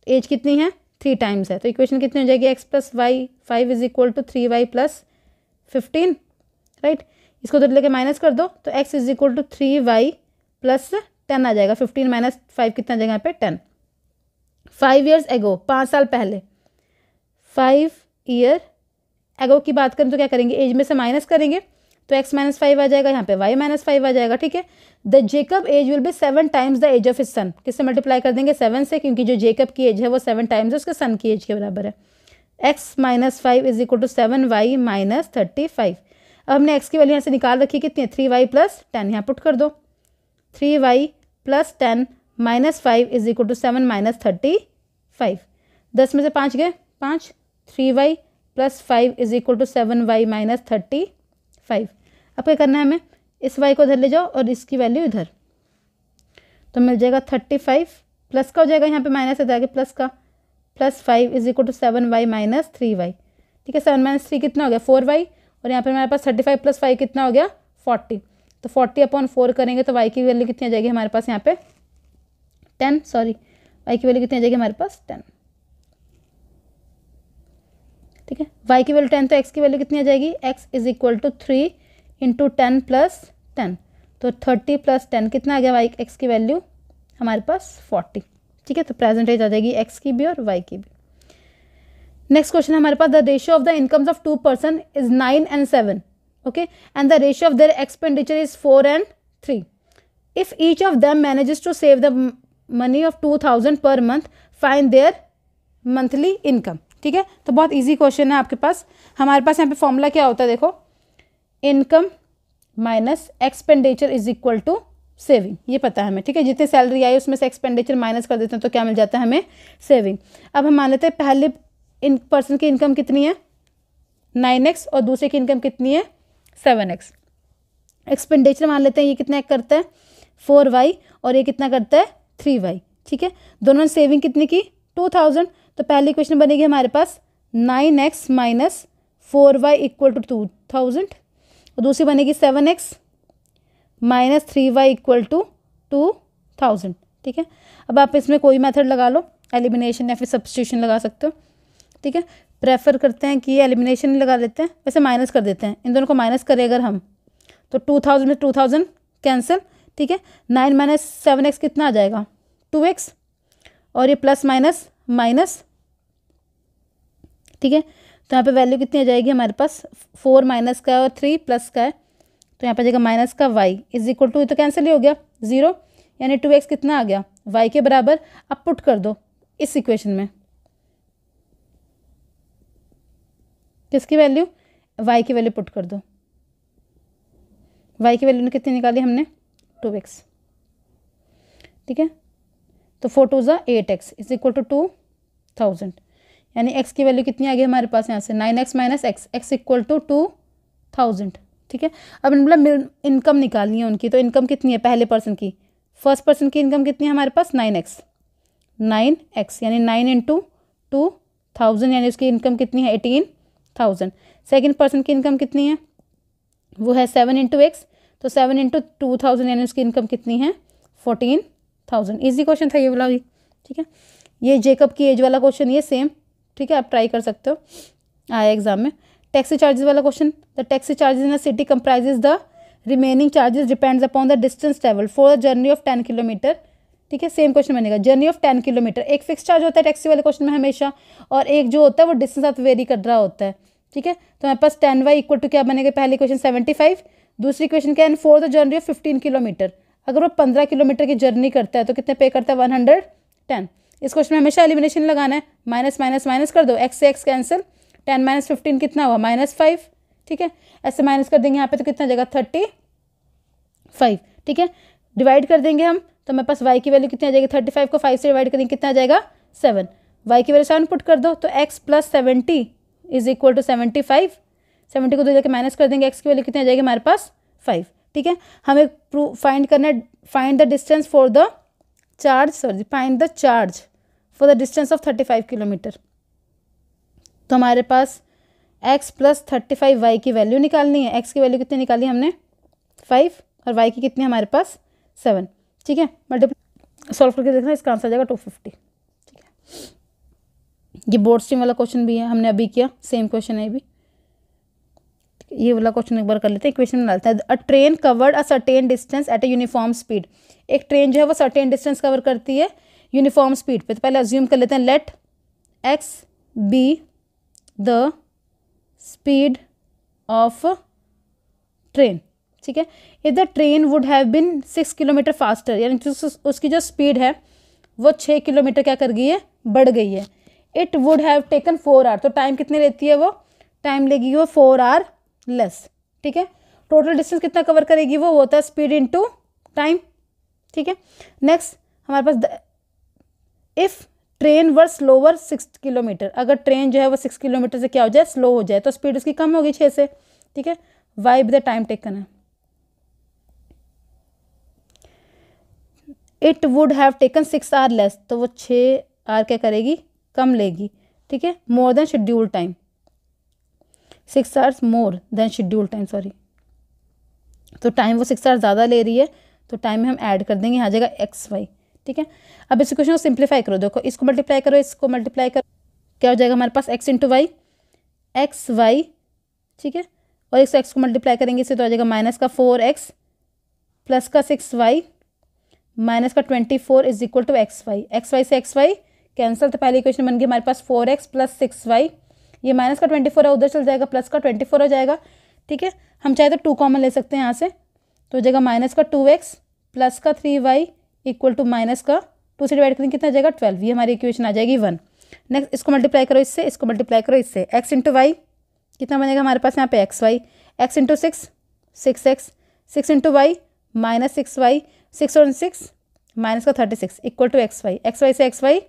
एज कितनी है 3 times है, तो इक्वेशन कितनी हो जाएगी x+y5 is equal to 3y+15, right. इसको उधर लेके माइनस कर दो तो x is equal to 3y+10 आ जाएगा। 15 - 5 कितना आ जाएगा यहाँ पे 10। 5 years ago, 5 साल पहले, 5 year ago की बात करें तो क्या करेंगे, एज में से माइनस करेंगे तो x - 5 आ जाएगा, यहाँ पे y - 5 आ जाएगा। ठीक है, the Jacob age will be 7 times the age of his son, किससे मल्टीप्लाई कर देंगे 7 से, क्योंकि जो जेकब की एज है वो 7 times है उसके सन की एज के बराबर है। x - 5 is equal to 7y - 35। अब हमने x की वैल्यू यहाँ से निकाल रखी कितनी है 3y+10, यहाँ पुट कर दो 3y+10 - 5 इज इक्वल टू 7 - 35। 10 में से 5 गए 5, 3y+5 is equal to 7y - 35। अब क्या करना है हमें, इस y को इधर ले जाओ और इसकी वैल्यू इधर, तो मिल जाएगा 35 प्लस का हो जाएगा, यहाँ पे माइनस है आगे प्लस का, +5 is equal to 7y - 3y। ठीक है, 7 - 3 कितना हो गया 4y, और यहाँ पर हमारे पास 35 + 5 कितना हो गया 40, तो 40/4 करेंगे तो y की वैल्यू कितनी आ जाएगी हमारे पास यहाँ पे 10, सॉरी y की वैल्यू कितनी आ जाएगी हमारे पास 10। ठीक है, y की वैल्यू 10 तो x की वैल्यू कितनी आ जाएगी, x इज इक्वल टू 3 × 10 + 10, तो 30 + 10 कितना आ गया y x की वैल्यू हमारे पास 40। ठीक है, तो प्रेजेंट एज आ जाएगी x की भी और y की भी। नेक्स्ट क्वेश्चन हमारे पास the ratio of the incomes of 2 person is 9 and 7, okay, and the ratio of their expenditure is 4 and 3। If each of them manages to save the money of 2000 per month, find their monthly income. ठीक है, तो बहुत easy question है आपके पास। हमारे पास यहाँ पे formula क्या होता है, देखो, income minus expenditure is equal to saving, ये पता है हमें। ठीक है, जितनी सैलरी आई उसमें से एक्सपेंडिचर माइनस कर देते हैं तो क्या मिल जाता है हमें सेविंग। अब हम मान लेते हैं पहले इन पर्सन की इनकम कितनी है 9x और दूसरे की इनकम कितनी है 7x। एक्सपेंडिचर मान लेते हैं ये कितना करता है 4y और ये कितना करता है 3y। ठीक है, दोनों ने सेविंग कितनी की 2000, तो पहली क्वेश्चन बनेगी हमारे पास 9x - 4y = 2000, और दूसरी बनेगी 7x - 3y = 2000। ठीक है, अब आप इसमें कोई मेथड लगा लो, एलिमिनेशन या फिर सब्स्टिट्यूशन लगा सकते हो। ठीक है, प्रेफर करते हैं कि एलिमिनेशन लगा लेते हैं, वैसे माइनस कर देते हैं, इन दोनों को माइनस करें अगर हम तो 2000 में 2000 कैंसिल। ठीक है, 9 - 7x कितना आ जाएगा 2x, और ये प्लस माइनस माइनस। ठीक है, तो यहाँ पे वैल्यू कितनी आ जाएगी हमारे पास 4 माइनस का है और 3 प्लस का है, तो यहाँ पे जाएगा माइनस का y इज इक्वल टू, तो कैंसिल ही हो गया 0, यानी 2x कितना आ गया y के बराबर। अब पुट कर दो इस इक्वेशन में किसकी वैल्यू y की वैल्यू पुट कर दो, y की वैल्यू ने कितनी निकाली हमने 2x। ठीक है, तो 4 2 = 8x इज इक्वल टू 2000, यानी x की वैल्यू कितनी आ गई हमारे पास यहाँ से 9x - x, x equal to 2000। ठीक है, अब मतलब इनकम निकालनी है उनकी, तो इनकम कितनी है पहले पर्सन की, फर्स्ट पर्सन की इनकम कितनी है हमारे पास 9x, यानी 9 × 2000, यानी उसकी इनकम कितनी है 18,000। सेकंड पर्सन की इनकम कितनी है वो है 7 × x, तो 7 × 2000 यानी उसकी इनकम कितनी है 14,000। इजी क्वेश्चन था ये वाला भी। ठीक है, ये जेकब की एज वाला क्वेश्चन ये सेम। ठीक है, आप ट्राई कर सकते हो, आया एग्जाम में। टैक्सी चार्जेस वाला question, the taxi charges in a city comprises the remaining charges depends upon the distance travel for the journey of 10 kilometre. ठीक है, सेम क्वेश्चन बनेगा, जर्नी ऑफ 10 किलोमीटर। एक फिक्स चार्ज होता है taxi वाले question में हमेशा, और एक जो होता है वो डिस्टेंस आप वेरी कर रहा होता है। ठीक है, तो हमारे पास 10y = क्या बनेगा, पहली क्वेश्चन 75, दूसरी क्वेश्चन क्या है for the journey of 15 kilometre. अगर वो 15 किलोमीटर की जर्नी करता है तो कितने पे करता है, 110। इस क्वेश्चन में हमेशा एलिमिनेशन लगाना है, माइनस माइनस माइनस कर दो, एक्स से एक्स कैंसिल, 10 माइनस 15 कितना हुआ, -5। ठीक है, ऐसे माइनस कर देंगे यहाँ पे तो कितना जगह 35। ठीक है, डिवाइड कर देंगे हम तो हमारे पास y की वैल्यू कितनी आ जाएगी, 35 को 5 से डिवाइड करेंगे कितना आ जाएगा 7। y की वैल्यू 7 पुट कर दो तो x + 70 = 75। 70 को 2 जगह माइनस कर देंगे, x की वैल्यू कितनी आ जाएगी हमारे पास 5। ठीक है, हमें फाइंड करना है, find the distance for the charge, sorry find the charge for the distance of 35 kilometre. तो हमारे पास x + 35y की वैल्यू निकालनी है। x की वैल्यू कितनी निकाली हमने 5 और y की कितनी हमारे पास 7। ठीक है, मल्टीप्लाई सॉल्व करके देखना, इसका आंसर आ जाएगा 250। ठीक है, ये बोर्ड स्ट्रीम वाला क्वेश्चन भी है, हमने अभी किया, सेम क्वेश्चन है भी। ये वाला क्वेश्चन एक बार कर लेते हैं, क्वेश्चन डालते हैं। अ train covered a certain distance at a uniform speed. एक ट्रेन जो है वो सर्टेन डिस्टेंस कवर करती है यूनिफॉर्म स्पीड पे। तो पहले अज्यूम कर लेते हैं, let x be the speed of train. ठीक है, if the train would have been 6 kilometre faster, यानी उसकी जो स्पीड है वो 6 किलोमीटर क्या कर गई है, बढ़ गई है। It would have taken 4 hour, तो टाइम कितने लेती है वो, टाइम लेगी वो 4 आवर लेस। ठीक है, टोटल डिस्टेंस कितना कवर करेगी वो होता है स्पीड इनटू टाइम। ठीक है, नेक्स्ट हमारे पास if train were slower 6 kilometre, अगर ट्रेन जो है वो 6 किलोमीटर से क्या हो जाए, स्लो हो जाए, तो स्पीड उसकी कम होगी 6 से। ठीक है, y by the time taken है। It would have taken 6 hour less, तो वो 6 आवर क्या करेगी, कम लेगी। ठीक है, more than schedule time, 6 hours more than schedule time, sorry, तो टाइम वो 6 आवर्स ज़्यादा ले रही है, तो टाइम में हम ऐड कर देंगे, यहाँ जाएगा XY। ठीक है, अब इस क्वेश्चन को सिंप्लीफाई करो, देखो इसको मल्टीप्लाई करो, इसको मल्टीप्लाई करो, क्या हो जाएगा हमारे पास x × y, XY। ठीक है, और इस x को मल्टीप्लाई करेंगे इससे तो आ जाएगा -4x प्लस का 6y माइनस का 24 = XY। XY से XY कैंसिल, तो पहली इक्वेशन बन गई हमारे पास 4x + 6y, ये माइनस का 24 है उधर चल जाएगा, प्लस का 24 हो जाएगा। ठीक है, हम चाहे तो 2 कॉमन ले सकते हैं यहाँ से, तो हो जाएगा माइनस का 2x प्लस का 3y = माइनस का 2 से डिवाइड करेंगे कितना जाएगा 12, ये हमारी इक्वेशन आ जाएगी 1। नेक्स्ट इसको मल्टीप्लाई करो इससे, इसको मल्टीप्लाई करो इससे, x × y कितना बनेगा हमारे पास यहाँ पे XY, x × 6 6x, 6 × y -6y, 6 और 6 माइनस का 36 = XY। XY से XY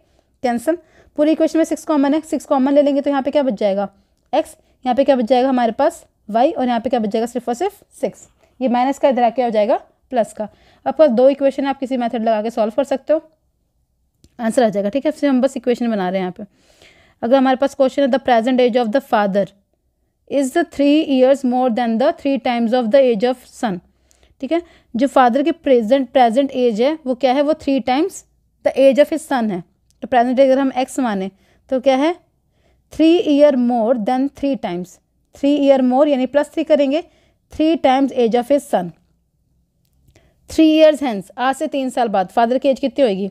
कैंसिल, पूरी इक्वेशन में 6 कॉमन है, 6 कॉमन ले लेंगे तो यहाँ पे क्या बच जाएगा x, यहाँ पे क्या बच जाएगा हमारे पास y, और यहाँ पे क्या बच जाएगा सिर्फ और सिर्फ 6। ये माइनस का इधर क्या हो जाएगा प्लस का। आपके पास 2 इक्वेशन है, आप किसी मेथड लगा के सॉल्व कर सकते हो, आंसर आ जाएगा। ठीक है, फिर हम बस इक्वेशन बना रहे हैं यहाँ पे। अगर हमारे पास क्वेश्चन है the present age of the father is the 3 years more than the 3 times of the age of son. ठीक है, जो फादर की प्रेजेंट एज है वो क्या है, वो 3 times the age of his son है। तो प्रेजेंट एज अगर हम x माने तो क्या है 3 year more than 3 times, 3 year more यानी +3 करेंगे, 3 times age of his son. 3 years hence, आज से 3 साल बाद फादर की एज कितनी होगी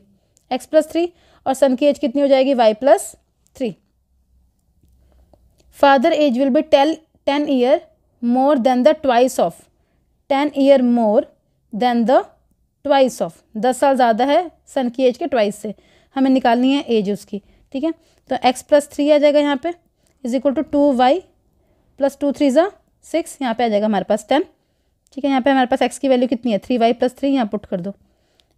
x + 3 और सन की एज कितनी हो जाएगी y + 3। Father age will be 10 year more than the twice of, 10 year more than the twice of, 10 साल ज़्यादा है सन की एज के ट्वाइस से, हमें निकालनी है एज उसकी। ठीक है, तो x + 3 आ जाएगा यहाँ पे = 2y + 2 3 = 6, यहाँ पे आ जाएगा हमारे पास 10। ठीक है, यहाँ पे हमारे पास x की वैल्यू कितनी है 3y + 3, यहाँ पुट कर दो,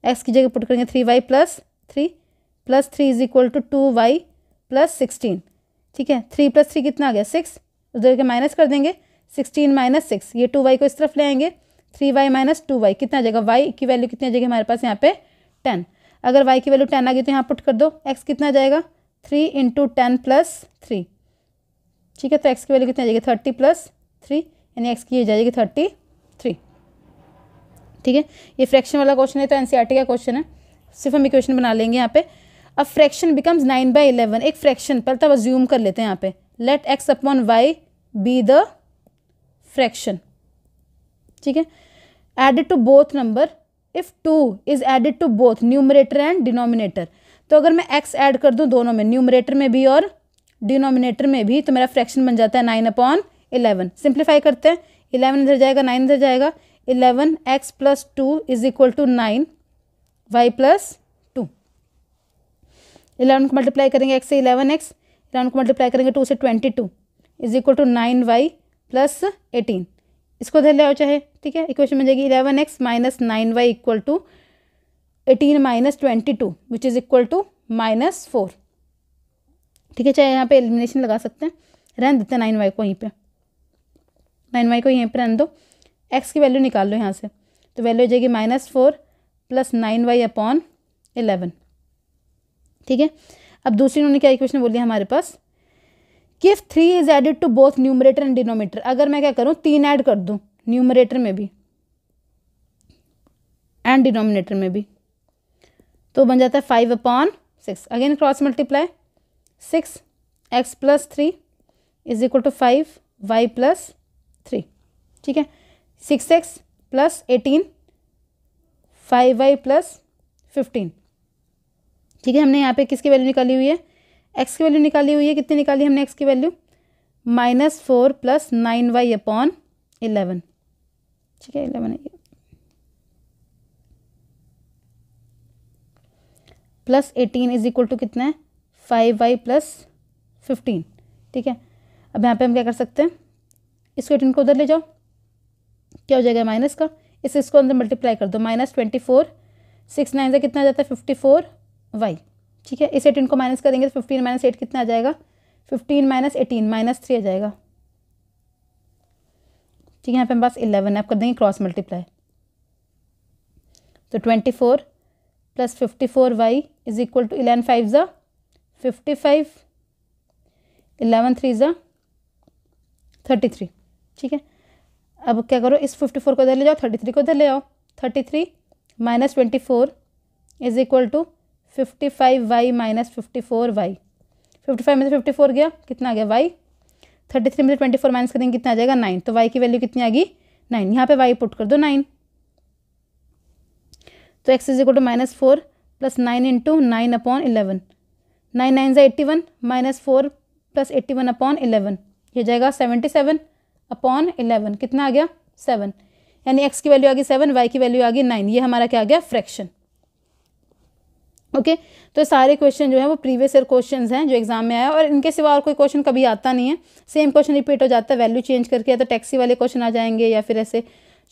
x की जगह पुट करेंगे 3y + 3 + 3 = 2y + 16। ठीक है, 3 + 3 कितना आ गया 6, उधर के माइनस कर देंगे, 16 - 6, ये 2y को इस तरफ ले आएंगे, 3y - 2y कितना आ जाएगा, y की वैल्यू कितनी आ जाएगी हमारे पास यहाँ पे 10। अगर y की वैल्यू 10 आ गई तो यहाँ पुट कर दो, x कितना आ जाएगा 3 × 10 + 3। ठीक है, तो x की वैल्यू कितनी आ जाएगी 30 + 3, यानी x की आ जाएगी 33। ठीक है, ये फ्रैक्शन वाला क्वेश्चन है, तो एनसीईआरटी का क्वेश्चन है, सिर्फ हम इक्वेशन बना लेंगे यहाँ पे। अब फ्रैक्शन बिकम्स 9/11, एक फ्रैक्शन पर तब अज्यूम कर लेते हैं यहाँ पे, let x / y be the fraction. ठीक है, added to both number if 2 is added to both numerator and denominator. तो अगर मैं x ऐड कर दूं दोनों में, न्यूमरेटर में भी और डिनोमिनेटर में भी, तो मेरा फ्रैक्शन बन जाता है 9/11। सिंप्लीफाई करते हैं, 11 इधर जाएगा, 9 इधर जाएगा, 11x plus 2 is equal to 9y plus 2। 11 को मल्टीप्लाई करेंगे x से 11x, 11 को मल्टीप्लाई करेंगे 2 से 22 is equal to 9y plus 18। इसको इधर ले आओ चाहे, ठीक है। इक्वेशन बन जाएगी 11x minus 9y equal to 18 minus 22 which is equal to -4, ठीक है। चाहे यहाँ पे एलिमिनेशन लगा सकते हैं, रहने देते हैं 9y को यहीं पे, 9y को यहीं पे रहने दो। x की वैल्यू निकाल लो यहाँ से, तो वैल्यू हो जाएगी -4 प्लस 9y अपॉन 11, ठीक है। अब दूसरी उन्होंने क्या इक्वेशन बोली है हमारे पास कि if 3 is added to both numerator and denominator, अगर मैं क्या करूँ 3 ऐड कर दूँ न्यूमरेटर में भी एंड डिनोमिनेटर में भी, तो बन जाता है 5/6। Again cross multiply, 6x plus 3 is equal to 5y plus 3, ठीक है। 6x प्लस 18 5y प्लस 15, ठीक है। हमने यहाँ पे किसकी वैल्यू निकाली हुई है, x की वैल्यू निकाली हुई है। कितनी निकाली हमने x की वैल्यू, -4 प्लस 9y अपॉन 11, ठीक है। 11 है ये, प्लस 18 इज इक्वल टू कितना है 5y प्लस 15, ठीक है। अब यहाँ पे हम क्या कर सकते हैं, इसको 18 को उधर ले जाओ, क्या हो जाएगा माइनस का, इसको अंदर मल्टीप्लाई कर दो, -24 6 9 से कितना आ जाता है 54y, ठीक है। इस 18 को माइनस करेंगे तो 15 माइनस 8 कितना आ जाएगा, 15 माइनस 18 -3 आ जाएगा, ठीक है। यहाँ पे हमारे पास 11 है, आप कर देंगे क्रॉस मल्टीप्लाई, तो 24 plus 54y is equal to 11 5 ज़ा 55, 11 3 ज़ा 33, ठीक है। अब क्या करो, इस 54 को इधर ले जाओ, 33 को इधर ले आओ, 33 minus 24 is equal to 55y minus 54y, 55 में से 54 गया, कितना आ गया y, 33 में से 24 माइनस करेंगे कितना आ जाएगा 9, तो y की वैल्यू कितनी आ गई 9। यहाँ पे y पुट कर दो 9, तो x is equal to -4 plus 9 into 9 upon 11, 9 9 ज़ा 81 -4 प्लस 81 अपॉन 11, ये जाएगा 77 अपॉन 11, कितना आ गया 7, यानी x की वैल्यू आ गई 7, y की वैल्यू आ गई 9, ये हमारा क्या आ गया फ्रैक्शन, ओके। तो सारे क्वेश्चन जो है वो प्रीवियस ईयर क्वेश्चंस हैं जो एग्जाम में आया, और इनके सिवा और कोई क्वेश्चन कभी आता नहीं है, सेम क्वेश्चन रिपीट हो जाता है, वैल्यू चेंज करके, या तो टैक्सी वाले क्वेश्चन आ जाएंगे या फिर ऐसे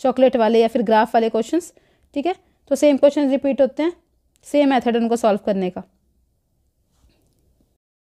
चॉकलेट वाले या फिर ग्राफ वाले क्वेश्चंस, ठीक है। तो सेम क्वेश्चन रिपीट होते हैं, सेम मेथड उनको सॉल्व करने का।